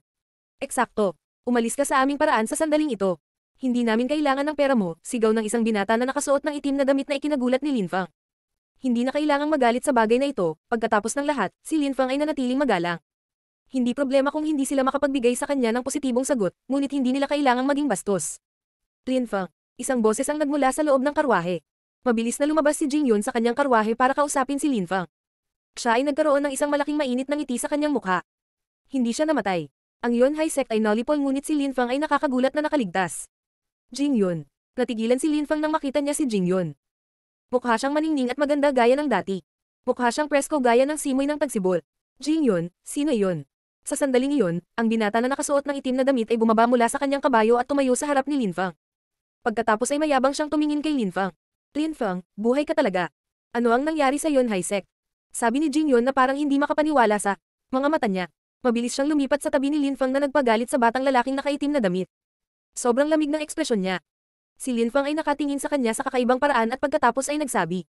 Eksakto. Umalis ka sa aming paraan sa sandaling ito. Hindi namin kailangan ng pera mo, sigaw ng isang binata na nakasuot ng itim na damit na ikinagulat ni Lin Feng. Hindi na kailangang magalit sa bagay na ito, pagkatapos ng lahat, si Lin Feng ay nanatiling magalang. Hindi problema kung hindi sila makapagbigay sa kanya ng positibong sagot, ngunit hindi nila kailangang maging bastos. Linfang, isang boses ang nagmula sa loob ng karwahe. Mabilis na lumabas si Jingyun sa kanyang karwahe para kausapin si Linfang. Siya ay nagkaroon ng isang malaking mainit na ngiti sa kanyang mukha. Hindi siya namatay. Ang Yunhai sect ay nalipol ngunit si Linfang ay nakakagulat na nakaligtas. Jingyun. Natigilan si Linfang nang makita niya si Jingyun. Mukha siyang maningning at maganda gaya ng dati. Mukha siyang presko gaya ng simoy ng tagsibol. Jingyun, sino iyon? Sa sandaling iyon, ang binata na nakasuot ng itim na damit ay bumaba mula sa kanyang kabayo at tumayo sa harap ni Linfang. Pagkatapos ay mayabang siyang tumingin kay Linfang. Linfang, buhay ka talaga. Ano ang nangyari sa Yunhai sect? Sabi ni Jingyun na parang hindi makapaniwala sa mga mata niya. Mabilis siyang lumipat sa tabi ni Linfang na nagpagalit sa batang lalaking nakaitim na damit. Sobrang lamig ng ekspresyon niya. Si Linfang ay nakatingin sa kanya sa kakaibang paraan at pagkatapos ay nagsabi.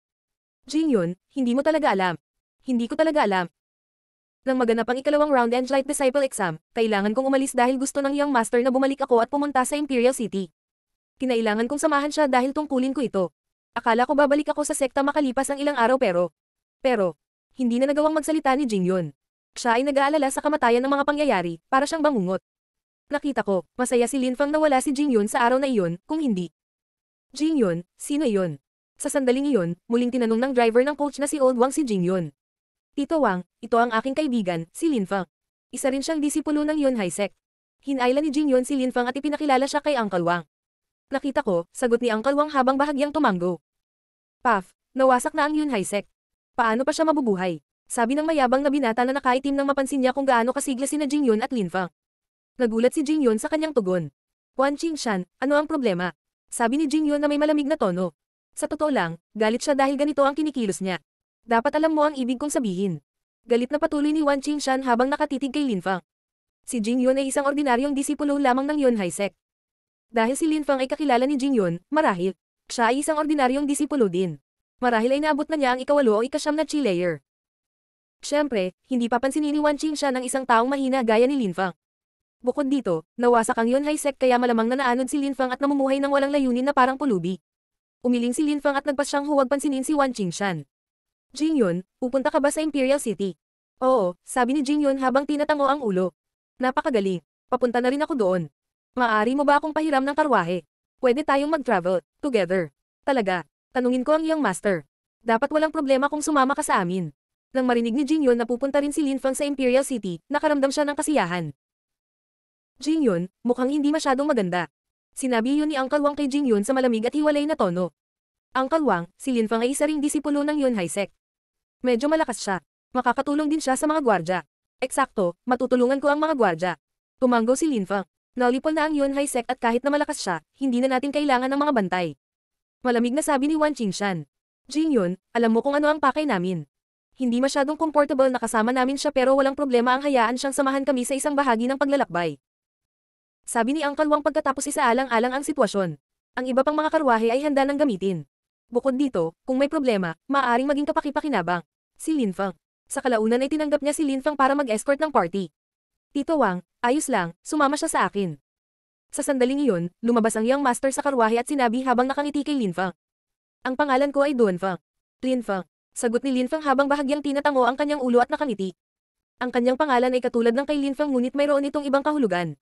Jingyun, hindi mo talaga alam. Hindi ko talaga alam. Nang maganap ang ikalawang round and Light Disciple exam, kailangan kong umalis dahil gusto ng Young Master na bumalik ako at pumunta sa Imperial City. Kinailangan kong samahan siya dahil tungkulin ko ito. Akala ko babalik ako sa sekta makalipas ang ilang araw pero, hindi na nagawang magsalita ni Jingyun. Siya ay nag-aalala sa kamatayan ng mga pangyayari, para siyang bangungot. Nakita ko, masaya si Linfang na wala si Jingyun sa araw na iyon, kung hindi. Jingyun, sino iyon? Sa sandaling iyon, muling tinanong ng driver ng coach na si Old Wang si Jingyun. Tito Wang, ito ang aking kaibigan, si Linfang. Isa rin siyang disipulo ng Yunhai sect. Hinayla ni Jingyun si Linfang at ipinakilala siya kay Uncle Wang. Nakita ko, sagot ni Uncle Wang habang bahagyang tumanggo. Paf, nawasak na ang Yunhai sect. Paano pa siya mabubuhay? Sabi ng mayabang na binata na nakaitim nang mapansin niya kung gaano kasigla sina Jingyun at Linfang. Nagulat si Jingyun sa kanyang tugon. Quan Qingshan, ano ang problema? Sabi ni Jingyun na may malamig na tono. Sa totoo lang, galit siya dahil ganito ang kinikilos niya. Dapat alam mo ang ibig kong sabihin. Galit na patuloy ni Wan Qingshan habang nakatitig kay Linfang. Si Jingyun ay isang ordinaryong disipulo lamang ng Yunhai sect. Dahil si Linfang ay kakilala ni Jingyun, marahil, siya ay isang ordinaryong disipulo din. Marahil ay naabot na niya ang ikawalo o ikasyam na chi layer. Siyempre, hindi papansinin ni Wan Qingshan ang isang taong mahina gaya ni Linfang. Bukod dito, nawasak ang Yunhai sect kaya malamang na naanod si Linfang at namumuhay ng walang layunin na parang pulubi. Umiling si Linfang at nagpasyang huwag pansinin si Wan Qingshan. Jingyun, pupunta ka ba sa Imperial City? Oo, sabi ni Jingyun habang tinatango ang ulo. Napakagaling. Papunta na rin ako doon. Maaari mo ba akong pahiram ng karwahe? Pwede tayong mag-travel, together. Talaga, tanungin ko ang Young Master. Dapat walang problema kung sumama ka sa amin. Nang marinig ni Jingyun na pupunta rin si Linfang sa Imperial City, nakaramdam siya ng kasiyahan. Jingyun, mukhang hindi masyadong maganda. Sinabi yun ni Uncle Wang kay Jingyun sa malamig at hiwalay na tono. Uncle Wang, si Linfang ay isa ring disipulo ng Yunhai sect. Medyo malakas siya. Makakatulong din siya sa mga gwardya. Eksakto, matutulungan ko ang mga gwardya. Tumanggo si Linfang. Nalipol na ang Yunhai sect at kahit na malakas siya, hindi na natin kailangan ng mga bantay. Malamig na sabi ni Wan Qingshan. Jingyun, alam mo kung ano ang pakay namin. Hindi masyadong comfortable na kasama namin siya pero walang problema ang hayaan siyang samahan kami sa isang bahagi ng paglalakbay. Sabi ni Uncle Wang pagkatapos isaalang-alang ang sitwasyon. Ang iba pang mga karwahe ay handa nang gamitin. Bukod dito, kung may problema, maaaring maging kapaki-pakinabang. Si Linfang. Sa kalaunan ay tinanggap niya si Linfang para mag-escort ng party. Tito Wang, ayos lang, sumama siya sa akin. Sa sandaling iyon, lumabas ang Young Master sa karwahe at sinabi habang nakangiti kay Linfang. Ang pangalan ko ay Duanfang. Linfang. Sagot ni Linfang habang bahagyang tinatango ang kanyang ulo at nakangiti. Ang kanyang pangalan ay katulad ng kay Linfang ngunit mayroon itong ibang kahulugan.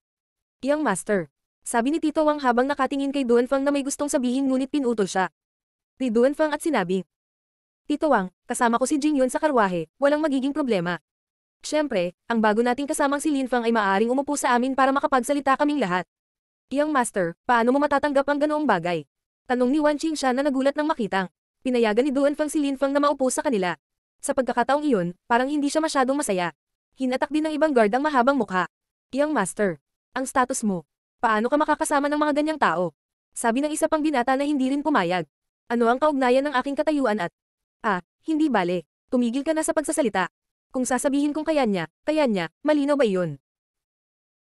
Young Master. Sabi ni Tito Wang habang nakatingin kay Duanfang na may gustong sabihin ngunit pinutol siya. Ni Duanfang at sinabi. Tito Wang, kasama ko si Jingyun sa karwahe, walang magiging problema. Siyempre, ang bago nating kasamang si Linfang ay maaaring umupo sa amin para makapagsalita kaming lahat. Young Master, paano mo matatanggap ang ganoong bagay? Tanong ni Wan Qingshan na nagulat nang makitang. Pinayagan ni Duanfang si Linfang na maupo sa kanila. Sa pagkakataong iyon, parang hindi siya masyadong masaya. Hinatak din ng ibang guard ang mahabang mukha. Young Master, ang status mo. Paano ka makakasama ng mga ganyang tao? Sabi ng isa pang binata na hindi rin pumayag. Ano ang kaugnayan ng aking katayuan at... hindi bale. Tumigil ka na sa pagsasalita. Kung sasabihin kong kaya niya, malinaw ba iyon?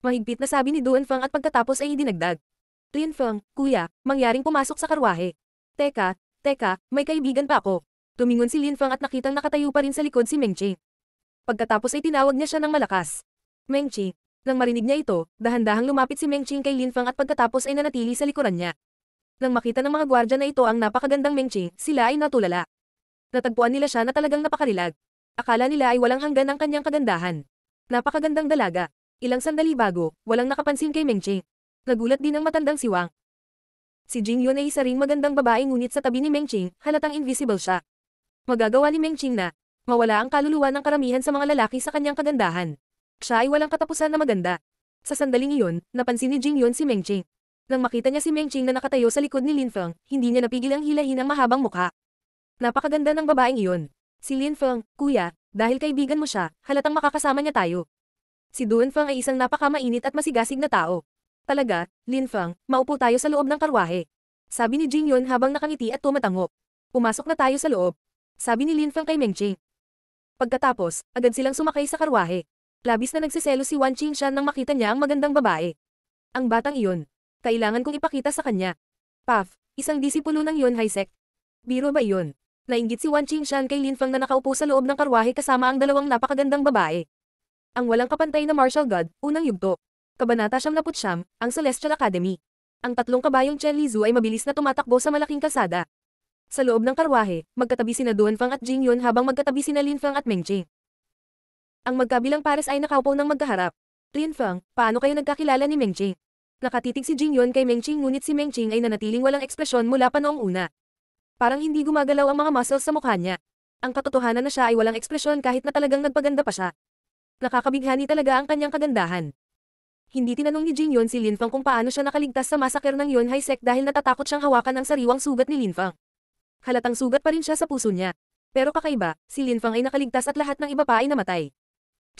Mahigpit na sabi ni Duanfang at pagkatapos ay idinagdag. Linfang, kuya, mangyaring pumasok sa karwahe. Teka, may kaibigan pa ako. Tumingon si Linfang at nakitang nakatayo pa rin sa likod si Mengqi. Pagkatapos ay tinawag niya siya ng malakas. Mengqi. Nang marinig niya ito, dahan-dahang lumapit si Mengqi kay Linfang at pagkatapos ay nanatili sa likuran niya. Nang makita ng mga gwardya na ito ang napakagandang Mengqi, sila ay natulala. Natagpuan nila siya na talagang napakarilag. Akala nila ay walang hanggan ang kanyang kagandahan. Napakagandang dalaga. Ilang sandali bago, walang nakapansin kay Mengching. Nagulat din ang matandang si Wang. Si Jingyun ay isa ring magandang babae ngunit sa tabi ni Mengching, halatang invisible siya. Magagawa ni Mengching na mawala ang kaluluwa ng karamihan sa mga lalaki sa kanyang kagandahan. Siya ay walang katapusan na maganda. Sa sandaling iyon, napansin ni Jingyun si Mengching. Nang makita niya si Mengching na nakatayo sa likod ni Linfeng, hindi niya napigil ang hilahin ang mahabang mukha. Napakaganda ng babaeng iyon. Si Linfeng, kuya, dahil kaibigan mo siya, halatang makakasama niya tayo. Si Duanfeng ay isang napakamainit at masigasig na tao. Talaga, Linfeng, maupo tayo sa loob ng karwahe. Sabi ni Jingyun habang nakangiti at tumatango. Pumasok na tayo sa loob. Sabi ni Linfeng kay Mengching. Pagkatapos, agad silang sumakay sa karwahe. Labis na nagsiselo si Wan Qingshan nang makita niya ang magandang babae. Ang batang iyon. Kailangan kong ipakita sa kanya. Puff, isang disipulo ng Yunhai sect. Biro ba iyon? Nainggit si Wan Qingshan kay Linfeng na nakaupo sa loob ng karwahe kasama ang dalawang napakagandang babae. Ang walang kapantay na martial god, unang yugto. Kabanata 79, ang Celestial Academy. Ang tatlong kabayong Chen Lizu ay mabilis na tumatakbo sa malaking kalsada. Sa loob ng karwahe, magkatabi sina Duanfeng at Jingyun habang magkatabi sina Linfeng at Mengching. Ang magkabilang pares ay nakaupo ng magkaharap. Linfeng, paano kayo nagkakilala ni Mengching? Nakatitig si Jingyun kay Mengching ngunit si Mengching ay nanatiling walang ekspresyon mula pa noong una. Parang hindi gumagalaw ang mga muscles sa mukha niya. Ang katotohanan na siya ay walang ekspresyon kahit na talagang nagpaganda pa siya. Nakakabighani talaga ang kanyang kagandahan. Hindi tinanong ni Jingyun si Linfeng kung paano siya nakaligtas sa massacre ng Yunhai sect dahil natatakot siyang hawakan ang sariwang sugat ni Linfeng. Halatang sugat pa rin siya sa puso niya. Pero kakaiba, si Linfeng ay nakaligtas at lahat ng iba pa ay namatay.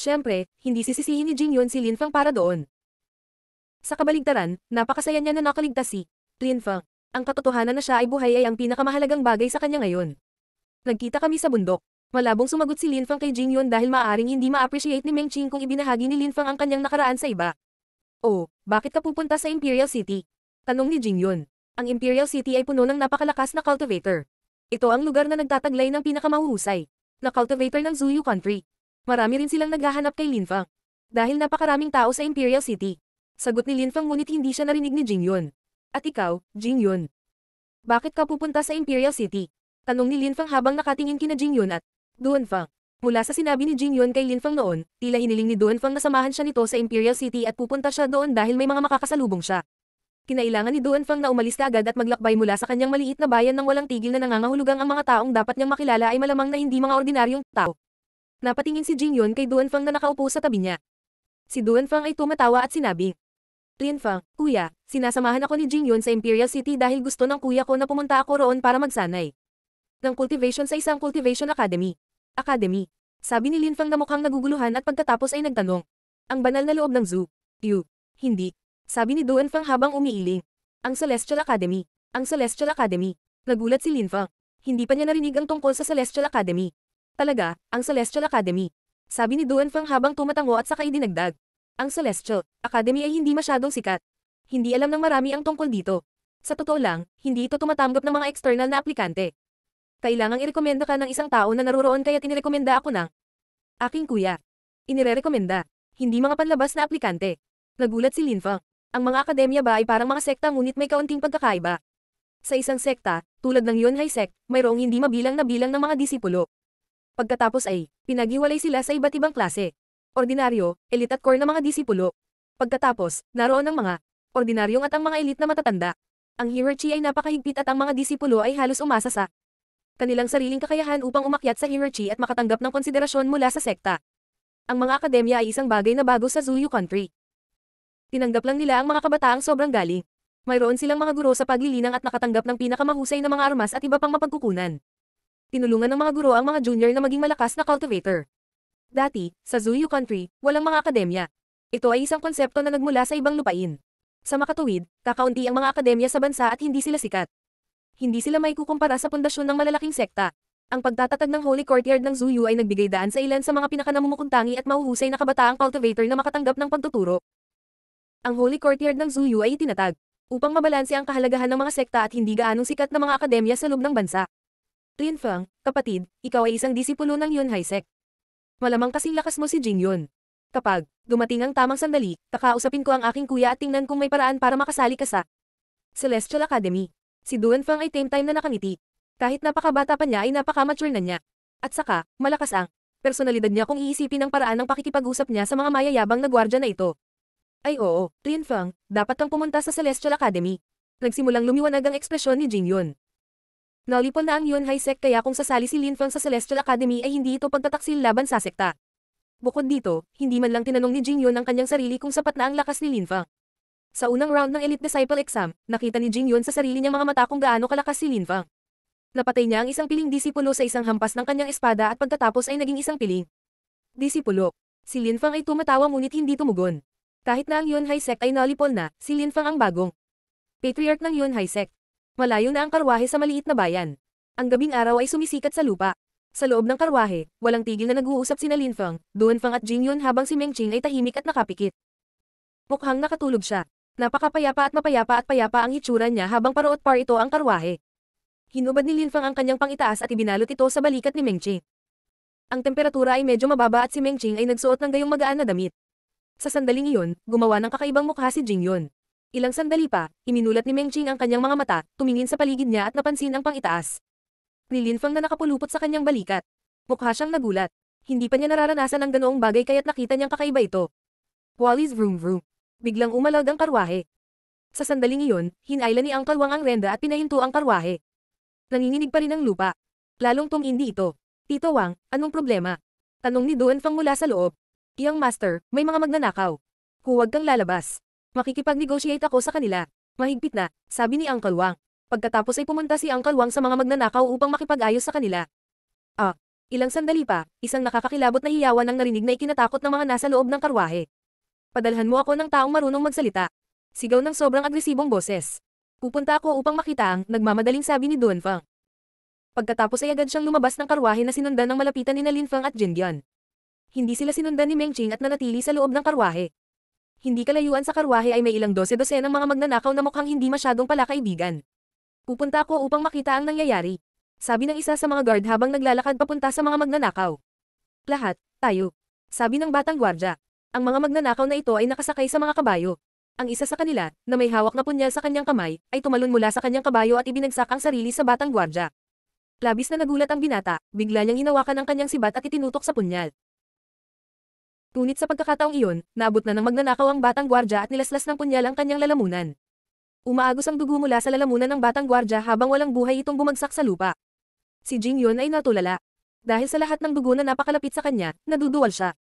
Siyempre, hindi sisisihin ni Jingyun si Linfeng para doon. Sa kabaligtaran, napakasaya niya na nakaligtas si Linfeng. Ang katotohanan na siya ay buhay ay ang pinakamahalagang bagay sa kanya ngayon. Nagkita kami sa bundok. Malabong sumagot si Linfeng kay Jingyun dahil maaaring hindi ma-appreciate ni Mengching kung ibinahagi ni Linfeng ang kanyang nakaraan sa iba. Oh, bakit ka pupunta sa Imperial City? Tanong ni Jingyun. Ang Imperial City ay puno ng napakalakas na cultivator. Ito ang lugar na nagtataglay ng pinakamahuhusay na cultivator ng Zuyu Country. Marami rin silang naghahanap kay Linfeng. Dahil napakaraming tao sa Imperial City. Sagot ni Linfeng ngunit hindi siya narinig ni Jingyun. At ikaw, Jingyun? Bakit ka pupunta sa Imperial City? Tanong ni Linfeng habang nakatingin kina Jingyun at Duanfeng. Mula sa sinabi ni Jingyun kay Linfeng noon, tila hiniling ni Duanfeng na samahan siya nito sa Imperial City at pupunta siya doon dahil may mga makakasalubong siya. Kinailangan ni Duanfeng na umalis kaagad at maglakbay mula sa kanyang maliit na bayan ng walang tigil na nangangahulugang ang mga taong dapat niyang makilala ay malamang na hindi mga ordinaryong tao. Napatingin si Jingyun kay Duanfeng na nakaupo sa tabi niya. Si Duanfeng ay tumatawa at sinabi, Linfeng, kuya, sinasamahan ako ni Jingyun sa Imperial City dahil gusto ng kuya ko na pumunta ako roon para magsanay ng cultivation sa isang cultivation academy. Academy. Sabi ni Linfeng na mukhang naguguluhan at pagkatapos ay nagtanong. Ang banal na loob ng zoo. Hindi. Sabi ni Duanfeng habang umiiling. Ang Celestial Academy. Ang Celestial Academy. Nagulat si Linfeng. Hindi pa niya narinig ang tungkol sa Celestial Academy. Talaga, ang Celestial Academy. Sabi ni Duanfeng habang tumatango at saka idinagdag. Ang Celestial Academy ay hindi masyadong sikat. Hindi alam ng marami ang tungkol dito. Sa totoo lang, hindi ito tumatanggap ng mga external na aplikante. Kailangang irekomenda ka ng isang tao na naroon kaya inirekomenda ako ng aking kuya. Inirekomenda. Hindi mga panlabas na aplikante. Nagulat si Linfeng. Ang mga akademya ba ay parang mga sekta ngunit may kaunting pagkakaiba. Sa isang sekta, tulad ng Yunhai sect, mayroong hindi mabilang na bilang ng mga disipulo. Pagkatapos ay, pinaghiwalay sila sa iba't ibang klase. Ordinaryo, elite at core na mga disipulo. Pagkatapos, naroon ang mga ordinaryong at ang mga elite na matatanda. Ang hierarchy ay napakahigpit at ang mga disipulo ay halos umasa sa kanilang sariling kakayahan upang umakyat sa hierarchy at makatanggap ng konsiderasyon mula sa sekta. Ang mga akademya ay isang bagay na bago sa Zuyu Country. Tinanggap lang nila ang mga kabataang sobrang galing. Mayroon silang mga guro sa paglilinang at nakatanggap ng pinakamahusay na mga armas at iba pang mapagkukunan. Tinulungan ng mga guro ang mga junior na maging malakas na cultivator. Dati, sa Zuyu Country, walang mga akademya. Ito ay isang konsepto na nagmula sa ibang lupain. Sa makatuwid, kakaunti ang mga akademya sa bansa at hindi sila sikat. Hindi sila may kukumpara sa pundasyon ng malalaking sekta. Ang pagtatatag ng Holy Courtyard ng Zuyu ay nagbigay daan sa ilan sa mga pinakanamumukuntangi at mahuhusay na kabataang cultivator na makatanggap ng pagtuturo. Ang Holy Courtyard ng Zuyu ay itinatag upang mabalanse ang kahalagahan ng mga sekta at hindi gaanong sikat na mga akademya sa loob ng bansa. Linfeng, kapatid, ikaw ay isang disipulo ng Yunhai sect. Malamang kasing lakas mo si Jingyun. Kapag dumating ang tamang sandali, kakausapin ko ang aking kuya at tingnan kung may paraan para makasali ka sa Celestial Academy. Si Duanfeng ay time na nakangiti. Kahit napakabata pa niya ay napaka-mature na niya. At saka, malakas ang Personalidad niya kung iisipin ang paraan ng pakikipag-usap niya sa mga mayayabang na gwardya na ito. Ay oo, Lin Feng, dapat kang pumunta sa Celestial Academy. Nagsimulang lumiwanag ang ekspresyon ni Jingyun. Nalipol na ang Yunhai Sect kaya kung sasali si Lin Feng sa Celestial Academy ay hindi ito pagtataksil laban sa sekta. Bukod dito, hindi man lang tinanong ni Jingyun ang kanyang sarili kung sapat na ang lakas ni Lin Feng. Sa unang round ng Elite Disciple Exam, nakita ni Jingyun sa sarili niyang mga mata kung gaano kalakas si Lin Feng. Napatay niya ang isang piling disipulo sa isang hampas ng kanyang espada at pagkatapos ay naging isang piling disipulo. Si Lin Feng ay tumatawa ngunit hindi tumugon. Kahit na ang Yunhai Sect ay nalipol na, si Lin Feng ang bagong patriarch ng Yunhai Sect. Malayo na ang karwahe sa maliit na bayan. Ang gabing araw ay sumisikat sa lupa. Sa loob ng karwahe, walang tigil na nag-uusap sina Lin Feng, Duan Feng at Jingyun habang si Meng Qing ay tahimik at nakapikit. Mukhang nakatulog siya. Napakapayapa at payapa ang hitsura niya habang paroot par ito ang karwahe. Hinubad ni Lin Feng ang kanyang pangitaas at ibinalot ito sa balikat ni Meng Qing. Ang temperatura ay medyo mababa at si Meng Qing ay nagsuot ng gayong magaan na damit. Sa sandaling iyon, gumawa ng kakaibang mukha si Jingyun. Ilang sandali pa, iminulat ni Meng Qing ang kanyang mga mata, tumingin sa paligid niya at napansin ang pangitaas ni Lin Feng na nakapulupot sa kanyang balikat. Mukha siyang nagulat. Hindi pa niya nararanasan ang ganoong bagay kaya't nakita niyang kakaiba ito. Wally's vroom vroom. Biglang umalag ang karwahe. Sa sandaling iyon, hinayla ni Uncle Wang ang renda at pinahinto ang karwahe. Nanginginig pa rin ang lupa. Lalong tumindi ito. Tito Wang, anong problema? Tanong ni Duan Feng mula sa loob. Iyang master, may mga magnanakaw. Huwag kang lalabas. Makikipag-negotiate ako sa kanila. Mahigpit na, sabi ni Uncle Wang. Pagkatapos ay pumunta si Uncle Wang sa mga magnanakaw upang makipag-ayos sa kanila. Ilang sandali pa, isang nakakakilabot na hiyawan ang narinig na ikinatakot ng mga nasa loob ng karwahe. Padalhan mo ako ng taong marunong magsalita. Sigaw ng sobrang agresibong boses. Pupunta ako upang makita ang nagmamadaling sabi ni Duan Feng. Pagkatapos ay agad siyang lumabas ng karwahe na sinundan ng malapitan ni Lin Feng at Jingyun. Hindi sila sinundan ni Meng Qing at nanatili sa loob ng karwahe. Hindi kalayuan sa karwahe ay may ilang dose-dose ng mga magnanakaw na mukhang hindi masyadong palakaibigan. Pupunta ako upang makita ang nangyayari. Sabi ng isa sa mga guard habang naglalakad papunta sa mga magnanakaw. Lahat, tayo. Sabi ng batang gwardya. Ang mga magnanakaw na ito ay nakasakay sa mga kabayo. Ang isa sa kanila, na may hawak na punyal sa kanyang kamay, ay tumalon mula sa kanyang kabayo at ibinagsak ang sarili sa batang gwardya. Labis na nagulat ang binata, bigla niyang hinawakan ang kanyang sibat at itinutok sa punyal. Ngunit sa pagkakataong iyon, naabot na ng magnanakaw ang batang gwardya at nilaslas ng punyal ang kanyang lalamunan. Umaagos ang dugo mula sa lalamunan ng batang gwardya habang walang buhay itong bumagsak sa lupa. Si Jingyun ay natulala. Dahil sa lahat ng dugo na napakalapit sa kanya, naduduwal siya.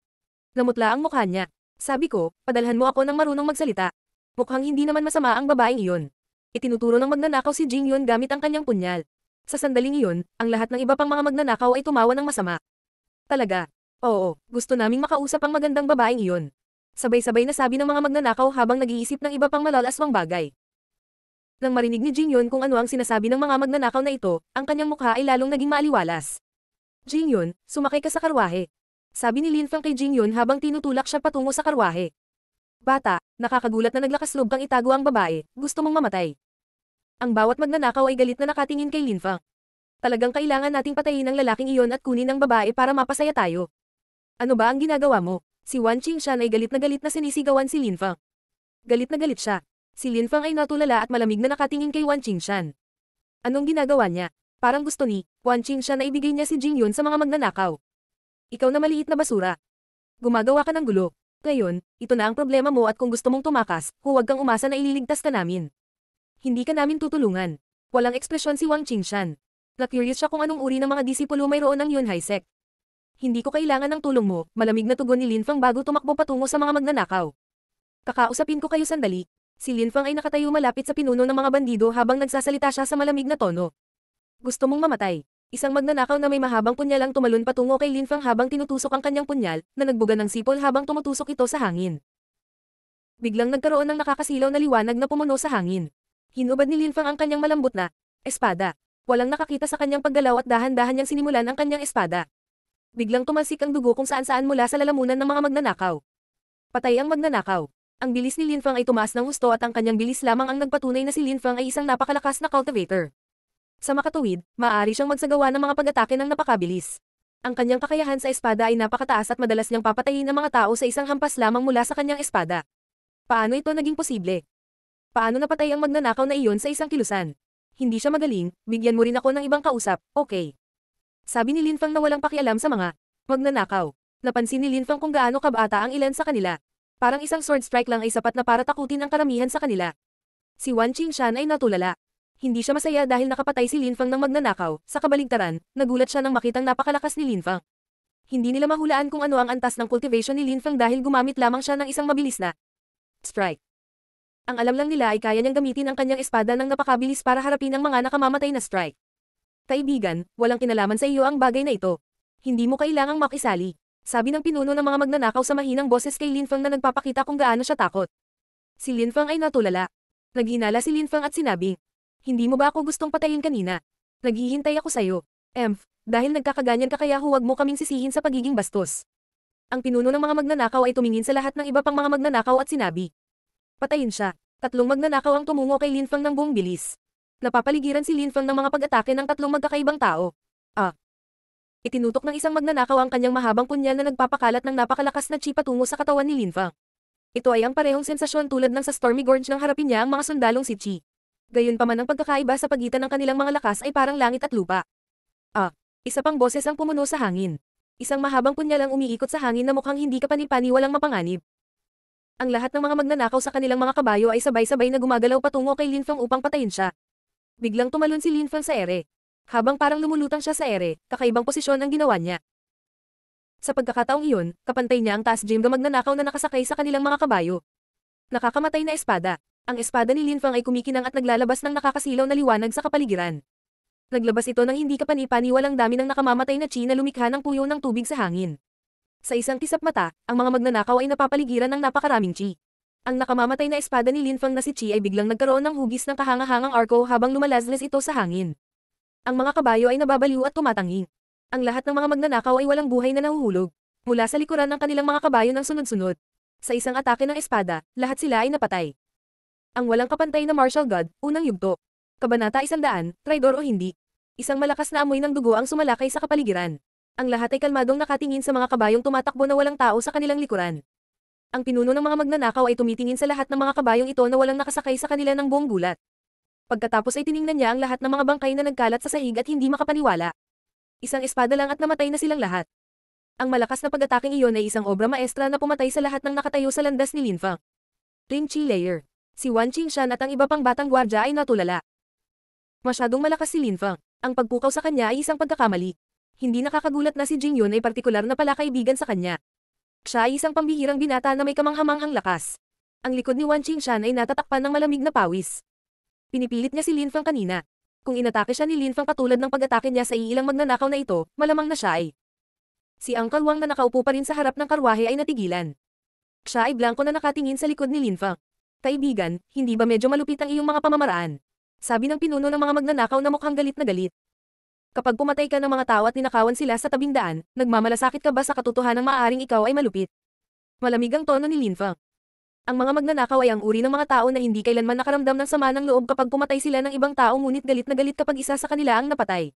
Namutla ang mukha niya. Sabi ko, padalhan mo ako ng marunong magsalita. Mukhang hindi naman masama ang babaeng iyon. Itinuturo ng magnanakaw si Jingyun gamit ang kanyang punyal. Sa sandaling iyon, ang lahat ng iba pang mga magnanakaw ay tumawa ng masama. Talaga. Oo, gusto naming makausap ang magandang babaeng iyon. Sabay-sabay na sabi ng mga magnanakaw habang nag-iisip ng iba pang malalaswang bagay. Nang marinig ni Jingyun kung ano ang sinasabi ng mga magnanakaw na ito, ang kanyang mukha ay lalong naging maaliwalas. Jingyun, sumakay ka sa karwahe. Sabi ni Lin Feng kay Jingyun habang tinutulak siya patungo sa karwahe. Bata, nakakagulat na naglakas loob kang itago ang babae, gusto mong mamatay. Ang bawat magnanakaw ay galit na nakatingin kay Lin Feng. Talagang kailangan nating patayin ang lalaking iyon at kunin ang babae para mapasaya tayo. Ano ba ang ginagawa mo? Si Wan Qingshan ay galit na sinisigawan si Lin Feng. Galit na galit siya. Si Lin Feng ay natulala at malamig na nakatingin kay Wan Qingshan. Anong ginagawa niya? Parang gusto ni Wan Qingshan na ibigay niya si Jingyun sa mga magnanakaw. Ikaw na maliit na basura. Gumagawa ka ng gulo. Ngayon, ito na ang problema mo at kung gusto mong tumakas, huwag kang umasa na ililigtas ka namin. Hindi ka namin tutulungan. Walang ekspresyon si Wang Qingshan. Na-curious siya kung anong uri ng mga disipulo mayroon ng Yunhai Sect. Hindi ko kailangan ng tulong mo, malamig na tugon ni Lin Feng bago tumakbo patungo sa mga magnanakaw. Kakausapin ko kayo sandali. Si Lin Feng ay nakatayo malapit sa pinuno ng mga bandido habang nagsasalita siya sa malamig na tono. Gusto mong mamatay. Isang magnanakaw na may mahabang punyal ang tumalon patungo kay Lin Feng habang tinutusok ang kanyang punyal, na nagbuga ng sipol habang tumutusok ito sa hangin. Biglang nagkaroon ng nakakasilaw na liwanag na pumuno sa hangin. Hinubad ni Lin Feng ang kanyang malambot na espada. Walang nakakita sa kanyang paggalaw at dahan-dahan niyang sinimulan ang kanyang espada. Biglang tumalsik ang dugo kung saan-saan mula sa lalamunan ng mga magnanakaw. Patay ang magnanakaw. Ang bilis ni Lin Feng ay tumaas ng husto at ang kanyang bilis lamang ang nagpatunay na si Lin Feng ay isang napakalakas na cultivator. Sa makatuwid, maaari siyang magsagawa ng mga pag-atake ng napakabilis. Ang kanyang kakayahan sa espada ay napakataas at madalas niyang papatayin ang mga tao sa isang hampas lamang mula sa kanyang espada. Paano ito naging posible? Paano napatay ang magnanakaw na iyon sa isang kilusan? Hindi siya magaling, bigyan mo rin ako ng ibang kausap, okay? Sabi ni Lin Feng na walang pakialam sa mga Magnanakaw. Napansin ni Linfang kung gaano kabata ang ilan sa kanila. Parang isang sword strike lang ay sapat na para takutin ang karamihan sa kanila. Si Wan Qingshan ay natulala. Hindi siya masaya dahil nakapatay si Linfang ng magnanakaw. Sa kabaligtaran, nagulat siya nang makitang napakalakas ni Linfang. Hindi nila mahulaan kung ano ang antas ng cultivation ni Linfang dahil gumamit lamang siya ng isang mabilis na strike. Ang alam lang nila ay kaya niyang gamitin ang kanyang espada ng napakabilis para harapin ang mga nakamamatay na strike. Kaibigan, walang kinalaman sa iyo ang bagay na ito. Hindi mo kailangang makisali. Sabi ng pinuno ng mga magnanakaw sa mahinang boses kay Linfang na nagpapakita kung gaano siya takot. Si Linfang ay natulala. Naghinala si Linfang at sinabi, "Hindi mo ba ako gustong patayin kanina? Naghihintay ako sa'yo. Dahil nagkakaganyan ka kaya huwag mo kaming sisihin sa pagiging bastos." Ang pinuno ng mga magnanakaw ay tumingin sa lahat ng iba pang mga magnanakaw at sinabi, "Patayin siya." 3 magnanakaw ang tumungo kay Linfang ng buong bilis. Napapaligiran si Linfang ng mga pag-atake ng 3 magkakaibang tao. Itinutok ng isang magnanakaw ang kanyang mahabang punyal na nagpapakalat ng napakalakas na chi patungo sa katawan ni Linfang. Ito ay ang parehong sensasyon tulad ng sa Stormy Gorge nang harapin niya ang mga sundalong si Chi. Gayunpaman ang pagkakaiba sa pagitan ng kanilang mga lakas ay parang langit at lupa. Isa pang boses ang pumuno sa hangin. Isang mahabang punyal ang umiikot sa hangin na mukhang hindi kapani-paniwalang mapanganib. Ang lahat ng mga magnanakaw sa kanilang mga kabayo ay sabay-sabay na gumagalaw patungo kay Linfang upang patayin siya. Biglang tumalon si Linfang sa ere. Habang parang lumulutang siya sa ere, kakaibang posisyon ang ginawa niya. Sa pagkakataong iyon, kapantay niya ang taas Jimga magnanakaw na nakasakay sa kanilang mga kabayo. Nakakamatay na espada. Ang espada ni Linfang ay kumikinang at naglalabas ng nakakasilaw na liwanag sa kapaligiran. Naglabas ito ng hindi kapani-paniwalang dami ng nakamamatay na chi na lumikha ng puyo ng tubig sa hangin. Sa isang kisap mata, ang mga magnanakaw ay napapaligiran ng napakaraming chi. Ang nakamamatay na espada ni Linfang na si Chi ay biglang nagkaroon ng hugis ng kahangahangang arko habang lumalazlas ito sa hangin. Ang mga kabayo ay nababaliw at tumatanging. Ang lahat ng mga magnanakaw ay walang buhay na nahuhulog. Mula sa likuran ng kanilang mga kabayo ng sunod-sunod. Sa isang atake ng espada, lahat sila ay napatay. Ang walang kapantay na martial god, unang yugto. Kabanata 100, traidor o hindi. Isang malakas na amoy ng dugo ang sumalakay sa kapaligiran. Ang lahat ay kalmadong nakatingin sa mga kabayong tumatakbo na walang tao sa kanilang likuran. Ang pinuno ng mga magnanakaw ay tumitingin sa lahat ng mga kabayong ito na walang nakasakay sa kanila ng buong gulat. Pagkatapos ay tiningnan niya ang lahat ng mga bangkay na nagkalat sa sahig at hindi makapaniwala. Isang espada lang at namatay na silang lahat. Ang malakas na pag-ataking iyon ay isang obra maestra na pumatay sa lahat ng nakatayo sa landas ni Linfang. Ring Chi Layer. Si Wan Qingshan at ang iba pang batang gwardya ay natulala. Masyadong malakas si Linfang. Ang pagpukaw sa kanya ay isang pagkakamali. Hindi nakakagulat na si Jingyun ay partikular na palakaibigan sa kanya. Siya ay isang pambihirang binata na may kamanghamanghang lakas. Ang likod ni Wan Qingshan ay natatakpan ng malamig na pawis. Pinipilit niya si Linfang kanina. Kung inatake siya ni Linfang katulad ng pag-atake niya sa iilang magnanakaw na ito, malamang na siya ay. Si Uncle Wang na nakaupo pa rin sa harap ng karwahe ay natigilan. Siya ay blanko na nakatingin sa likod ni Linfang. Kaibigan, hindi ba medyo malupit ang iyong mga pamamaraan? Sabi ng pinuno ng mga magnanakaw na mukhang galit na galit. Kapag pumatay ka ng mga tao at ninakawan sila sa tabing daan, nagmamalasakit ka ba sa katotohanang maaaring ikaw ay malupit? Malamig ang tono ni Linfang. Ang mga magnanakaw ay ang uri ng mga tao na hindi kailanman nakaramdam ng sama ng loob kapag pumatay sila ng ibang tao ngunit galit na galit kapag isa sa kanila ang napatay.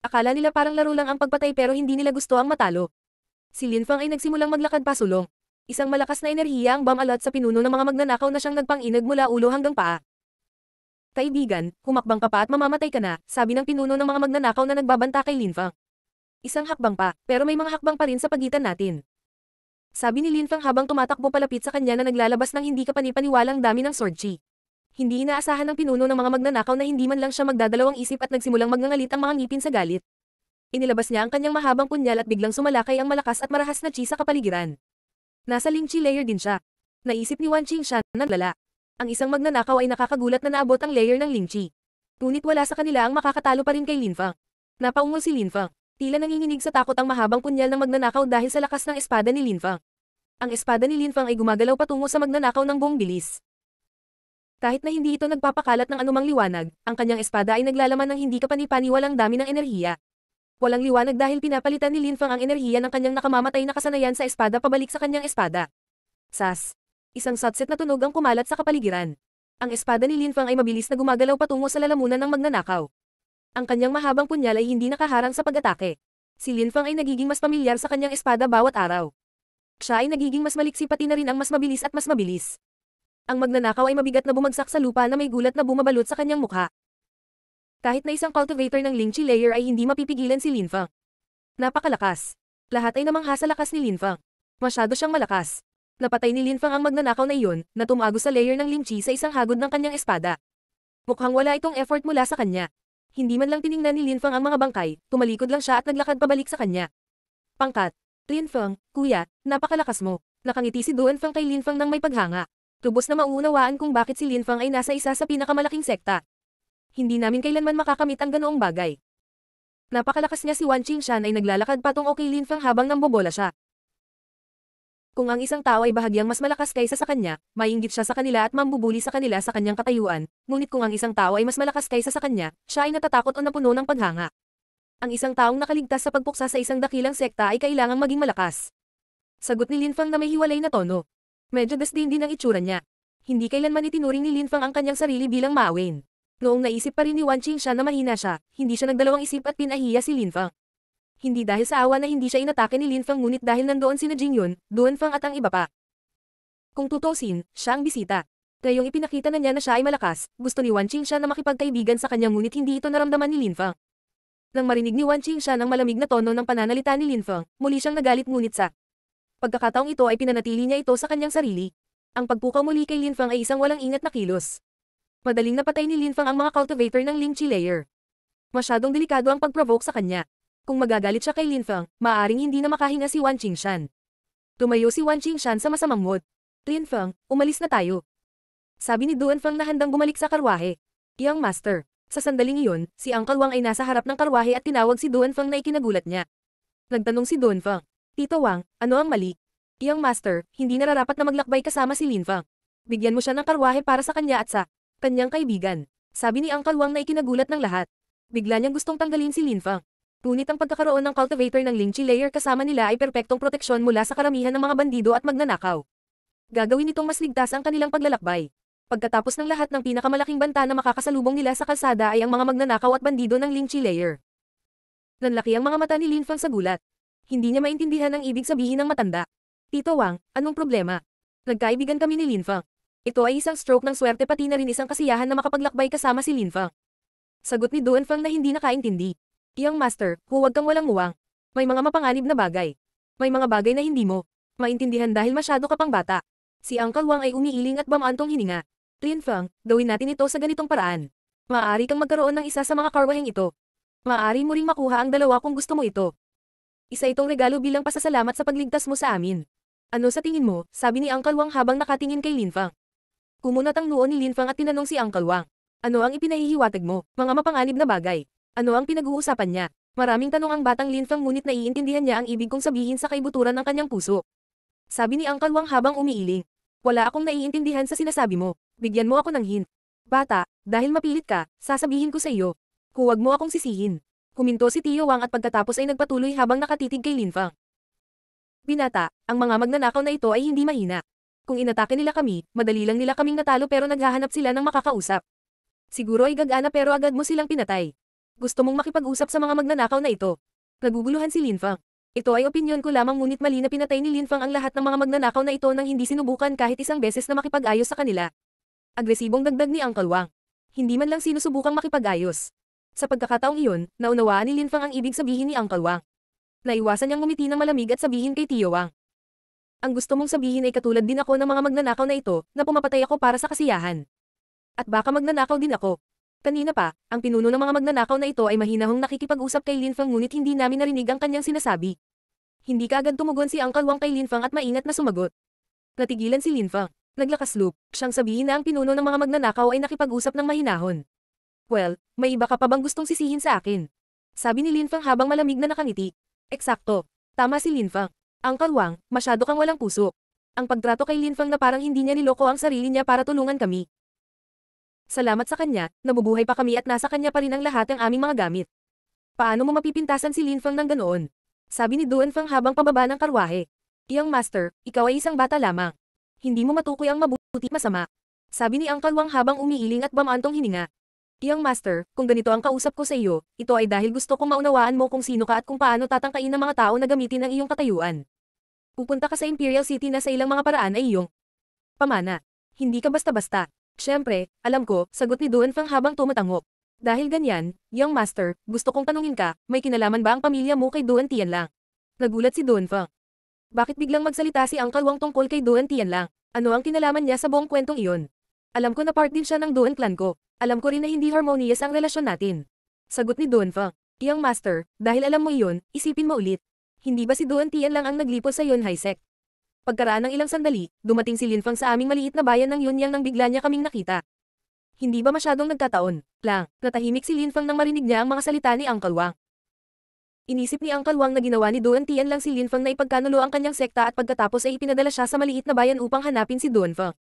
Akala nila parang laro lang ang pagpatay pero hindi nila gusto ang matalo. Si Linfang ay nagsimulang maglakad pasulong. Isang malakas na enerhiya ang bumalot sa pinuno ng mga magnanakaw na siyang nagpang-inag mula ulo hanggang paa. Kaibigan, humakbang ka pa at mamamatay ka na, sabi ng pinuno ng mga magnanakaw na nagbabanta kay Linfang. Isang hakbang pa, pero may mga hakbang pa rin sa pagitan natin. Sabi ni Linfang habang tumatakbo palapit sa kanya na naglalabas ng hindi kapani-paniwalang dami ng sword chi. Hindi inaasahan ng pinuno ng mga magnanakaw na hindi man lang siya magdadalawang isip at nagsimulang magngangalit ang mga ngipin sa galit. Inilabas niya ang kanyang mahabang punyal at biglang sumalakay ang malakas at marahas na chi sa kapaligiran. Nasa Ling Chi layer din siya. Naisip ni Wan Qingshan na naglala. Ang isang magnanakaw ay nakakagulat na naabot ang layer ng Ling Chi. Ngunit wala sa kanila ang makakatalo pa rin kay Linfang. Napaungol si Linfang. Tila nanginginig sa takot ang mahabang punyal ng magnanakaw dahil sa lakas ng espada ni Linfang. Ang espada ni Linfang ay gumagalaw patungo sa magnanakaw ng buong bilis. Kahit na hindi ito nagpapakalat ng anumang liwanag, ang kanyang espada ay naglalaman ng hindi kapani-paniwalang dami ng enerhiya. Walang liwanag dahil pinapalitan ni Linfang ang enerhiya ng kanyang nakamamatay na kasanayan sa espada pabalik sa kanyang espada. Sas! Isang shotset na tunog ang kumalat sa kapaligiran. Ang espada ni Linfang ay mabilis na gumagalaw patungo sa lalamunan ng magnanakaw. Ang kanyang mahabang punyal ay hindi nakaharang sa pag-atake. Si Linfang ay nagiging mas pamilyar sa kanyang espada bawat araw. Siya ay nagiging mas maliksi pati na rin ang mas mabilis at mas mabilis. Ang magnanakaw ay mabigat na bumagsak sa lupa na may gulat na bumabalot sa kanyang mukha. Kahit na isang cultivator ng Ling Chi layer ay hindi mapipigilan si Linfang. Napakalakas. Lahat ay namangha sa lakas ni Linfang. Masyado siyang malakas. Napatay ni Linfang ang magnanakaw na iyon, na tumago sa layer ng Lingqi sa isang hagod ng kanyang espada. Mukhang wala itong effort mula sa kanya. Hindi man lang tiningnan ni Linfang ang mga bangkay, tumalikod lang siya at naglakad pabalik sa kanya. Pangkat. Linfang, kuya, napakalakas mo. Nakangiti si Duanfang kay Linfang nang may paghanga. Lubos na mauunawaan kung bakit si Linfang ay nasa isa sa pinakamalaking sekta. Hindi namin kailanman makakamit ang ganoong bagay. Napakalakas niya si Wan Qingshan ay naglalakad patungo kay Linfang habang nambobola siya. Kung ang isang tao ay bahagyang mas malakas kaysa sa kanya, maiinggit siya sa kanila at mambubuli sa kanila sa kanyang katayuan, ngunit kung ang isang tao ay mas malakas kaysa sa kanya, siya ay natatakot o napuno ng paghanga. Ang isang taong nakaligtas sa pagpuksa sa isang dakilang sekta ay kailangang maging malakas. Sagot ni Linfang na may hiwalay na tono. Medyo desdin din ang itsura niya. Hindi kailanman itinuring ni Linfang ang kanyang sarili bilang maawin. Noong naisip pa rin ni Wan Qingshan na mahina siya, hindi siya nagdalawang isip at pinahiya si Linfang. Hindi dahil sa awa na hindi siya inatake ni Linfang ngunit dahil nandoon sina Jingyun, Duanfang at ang iba pa. Kung tutusin, siya ang bisita. Ngayong ipinakita na niya na siya ay malakas, gusto ni Wan Qingshan na makipagkaibigan sa kanya ngunit hindi ito naramdaman ni Linfang. Nang marinig ni Wan Qingshan ang malamig na tono ng pananalita ni Linfang, muli siyang nagalit ngunit sa pagkakataong ito ay pinanatili niya ito sa kanyang sarili. Ang pagpukaw muli kay Linfang ay isang walang ingat na kilos. Madaling napatay ni Linfang ang mga cultivator ng Lingqi layer. Masyadong delikado ang pag-provoke sa kanya. Kung magagalit siya kay Linfang, maaaring hindi na makahinga si Wan Qingshan. Tumayo si Wan Qingshan sa masamang mood. Linfang, umalis na tayo. Sabi ni Duanfang na handang bumalik sa karwahe. Young Master. Sa sandaling iyon, si Uncle Wang ay nasa harap ng karwahe at tinawag si Duanfang na ikinagulat niya. Nagtanong si Duanfang, Tito Wang, ano ang mali? Young Master, hindi nararapat na maglakbay kasama si Linfang. Bigyan mo siya ng karwahe para sa kanya at sa kanyang kaibigan. Sabi ni Uncle Wang na ikinagulat ng lahat. Bigla niyang gustong tanggalin si Linfang. Ngunit ang pagkakaroon ng cultivator ng Lingqi layer kasama nila ay perpektong proteksyon mula sa karamihan ng mga bandido at magnanakaw. Gagawin itong mas ligtas ang kanilang paglalakbay. Pagkatapos ng lahat ng pinakamalaking banta na makakasalubong nila sa kalsada ay ang mga magnanakaw at bandido ng Lingqi layer. Nanlaki ang mga mata ni Linfang sa gulat. Hindi niya maintindihan ang ibig sabihin ng matanda. Tito Wang, anong problema? Nagkaibigan kami ni Linfang. Ito ay isang stroke ng swerte pati na rin isang kasiyahan na makapaglakbay kasama si Linfang. Sagot ni Duanfang na hindi nakaintindi. Young Master, huwag kang walang uwang. May mga mapanganib na bagay. May mga bagay na hindi mo maintindihan dahil masyado ka pang bata. Si Uncle Wang ay umiiling at bamaantong hininga. Linfang, gawin natin ito sa ganitong paraan. Maaari kang magkaroon ng isa sa mga karwaheng ito. Maaari mo ring makuha ang dalawa kung gusto mo ito. Isa itong regalo bilang pasasalamat sa pagligtas mo sa amin. Ano sa tingin mo? Sabi ni Uncle Wang habang nakatingin kay Linfang. Kumunat ang noo ni Linfang at tinanong si Uncle Wang. Ano ang ipinahihiwatig mo? Mga mapanganib na bagay. Ano ang pinag-uusapan niya? Maraming tanong ang batang Linfang ngunit naiintindihan niya ang ibig kong sabihin sa kaibuturan ng kanyang puso. Sabi ni Uncle Wang habang umiiling. Wala akong naiintindihan sa sinasabi mo. Bigyan mo ako ng hint. Bata, dahil mapilit ka, sasabihin ko sa iyo. Huwag mo akong sisihin. Huminto si Tio Wang at pagkatapos ay nagpatuloy habang nakatitig kay Linfang. Binata, ang mga magnanakaw na ito ay hindi mahina. Kung inatake nila kami, madali lang nila kaming natalo pero naghahanap sila ng makakausap. Siguro ay gagana pero agad mo silang pinatay. Gusto mong makipag-usap sa mga magnanakaw na ito. Naguguluhan si Linfang. Ito ay opinyon ko lamang ngunit mali na pinatay ni Linfang ang lahat ng mga magnanakaw na ito nang hindi sinubukan kahit isang beses na makipag-ayos sa kanila. Agresibong dagdag ni Uncle Wang. Hindi man lang sinusubukang makipag-ayos. Sa pagkakataong iyon, naunawaan ni Linfang ang ibig sabihin ni Uncle Wang. Naiwasan niyang ngumiti ng malamig at sabihin kay Tio Wang. Ang gusto mong sabihin ay katulad din ako ng mga magnanakaw na ito, na pumapatay ako para sa kasiyahan. At baka magnanakaw din ako. Kanina pa, ang pinuno ng mga magnanakaw na ito ay mahinahong nakikipag-usap kay Linfang ngunit hindi namin narinig ang kanyang sinasabi. Hindi kaagad tumugon si Uncle Wang kay Linfang at maingat na sumagot. Natigilan si Linfang. Naglakas loob, siyang sabihin na ang pinuno ng mga magnanakaw ay nakipag-usap ng mahinahon. Well, may iba ka pa bang gustong sisihin sa akin? Sabi ni Linfang habang malamig na nakangiti. Eksakto. Tama si Linfang. Uncle Wang, masyado kang walang puso. Ang pagtrato kay Linfang na parang hindi niya niloko ang sarili niya para tulungan kami. Salamat sa kanya, nabubuhay pa kami at nasa kanya pa rin ang lahat ng aming mga gamit. Paano mo mapipintasan si Linfang ng ganoon? Sabi ni Duanfang habang pababa ng karwahe. Young Master, ikaw ay isang bata lamang. Hindi mo matukoy ang mabuti masama. Sabi ni Uncle Wang habang umiiling at bamaantong hininga. Young Master, kung ganito ang kausap ko sa iyo, ito ay dahil gusto kong maunawaan mo kung sino ka at kung paano tatangkain ng mga tao na gamitin ang iyong katayuan. Pupunta ka sa Imperial City na sa ilang mga paraan ay iyong pamana. Hindi ka basta-basta. Siyempre, alam ko, sagot ni Duanfang habang tumatangok. Dahil ganyan, Young Master, gusto kong tanungin ka, may kinalaman ba ang pamilya mo kay Duan Tianlang? Nagulat si Duan Feng. Bakit biglang magsalita si Uncle Wang tungkol kay Duan Tianlang? Ano ang kinalaman niya sa buong kwentong iyon? Alam ko na part din siya ng Duan clan ko. Alam ko rin na hindi harmonious ang relasyon natin. Sagot ni Duan Feng. Iyang master, dahil alam mo iyon, isipin mo ulit. Hindi ba si Duan Tianlang ang naglipos sa Yunhai Sect? Pagkaraan ng ilang sandali, dumating si Lin Feng sa aming maliit na bayan ng Yunyang nang bigla niya kaming nakita. Hindi ba masyadong nagkataon? Lang, natahimik si Lin Feng nang marinig niya ang mga salita ni Uncle Wang. Inisip ni Uncle Wang na ginawa ni Duan Tianlang si Lin Feng na ipagkanulo ang kanyang sekta at pagkatapos ay ipinadala siya sa maliit na bayan upang hanapin si Duan Feng.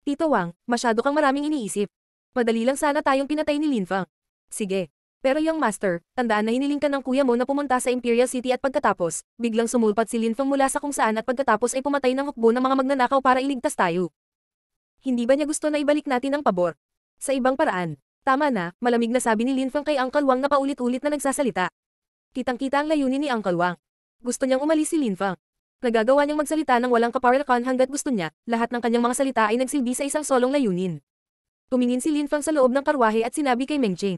Tito Wang, masyado kang maraming iniisip. Madali lang sana tayong pinatay ni Lin Feng. Sige. Pero yung master, tandaan na hiniling ka ng kuya mo na pumunta sa Imperial City at pagkatapos, biglang sumulpat si Lin Feng mula sa kung saan at pagkatapos ay pumatay ng hukbo ng mga magnanakaw para iligtas tayo. Hindi ba niya gusto na ibalik natin ang pabor? Sa ibang paraan. Tama na, malamig na sabi ni Lin Feng kay Uncle Wang na paulit-ulit na nagsasalita. Kitang-kita ang layunin ni Uncle Wang. Gusto niyang umalis si Lin Feng. Nagagawa niyang magsalita ng walang kaparlakan hanggat gusto niya, lahat ng kanyang mga salita ay nagsilbi sa isang solong layunin. Tumingin si Lin Feng sa loob ng karwahe at sinabi kay Meng Qing.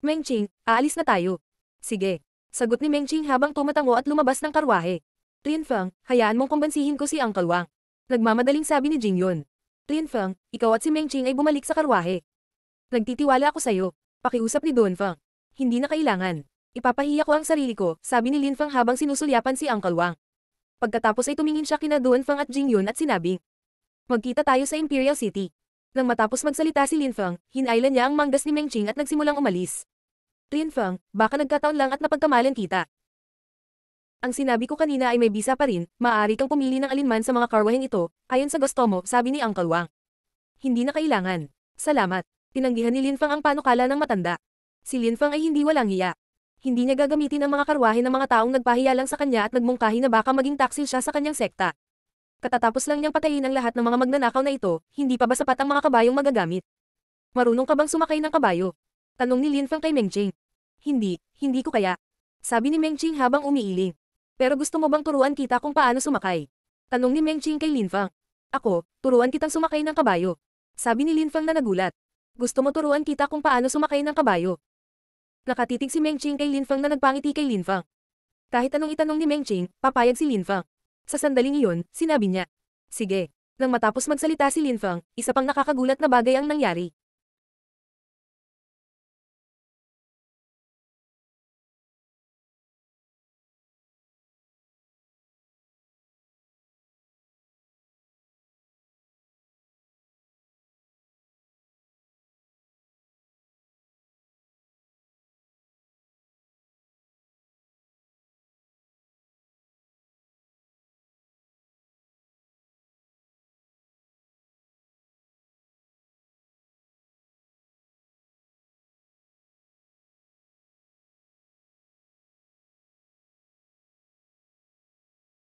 Meng Qing, aalis na tayo. Sige. Sagot ni Meng Qing habang tumatango at lumabas ng karwahe. Lin Feng, hayaan mong kumbansihin ko si Uncle Wang. Nagmamadaling sabi ni Jing Yun. Lin Feng, ikaw at si Meng Qing ay bumalik sa karwahe. Nagtitiwala ako sa'yo. Pakiusap ni Duan Feng. Hindi na kailangan. Ipapahiya ko ang sarili ko, sabi ni Lin Feng habang sinusulyapan si Uncle Wang. Pagkatapos ay tumingin siya kina Duan Feng at Jing Yun at sinabi. Magkita tayo sa Imperial City. Nang matapos magsalita si Lin Feng, hinailan niya ang manggas ni Meng Qing at nagsimulang umalis. Lin Feng, baka nagkataon lang at napagkamalan kita. Ang sinabi ko kanina ay may bisa pa rin, maaari kang pumili ng alinman sa mga karwaheng ito, ayon sa gusto mo, sabi ni Uncle Wang. Hindi na kailangan. Salamat. Tinanggihan ni Lin Feng ang panukala ng matanda. Si Lin Feng ay hindi walang hiya. Hindi niya gagamitin ang mga karwahe ng mga taong nagpahiya lang sa kanya at nagmungkahi na baka maging taksil siya sa kanyang sekta. Katatapos lang niyang patayin ang lahat ng mga magnanakaw na ito, hindi pa ba sapat ang mga kabayong magagamit? Marunong ka bang sumakay ng kabayo? Tanong ni Lin Feng kay Meng Qing. Hindi ko kaya. Sabi ni Meng Qing habang umiiling. Pero gusto mo bang turuan kita kung paano sumakay? Tanong ni Meng Qing kay Lin Feng. Ako, turuan kitang sumakay ng kabayo. Sabi ni Lin Feng na nagulat. Gusto mo turuan kita kung paano sumakay ng kabayo? Nakatitig si Meng Qing kay Lin Feng na nagpangiti kay Lin Feng. Kahit anong itanong ni Meng Qing, papayag si Lin Feng. Sa sandaling iyon, sinabi niya. Sige. Nang matapos magsalita si Lin Feng, isa pang nakakagulat na bagay ang nangyari.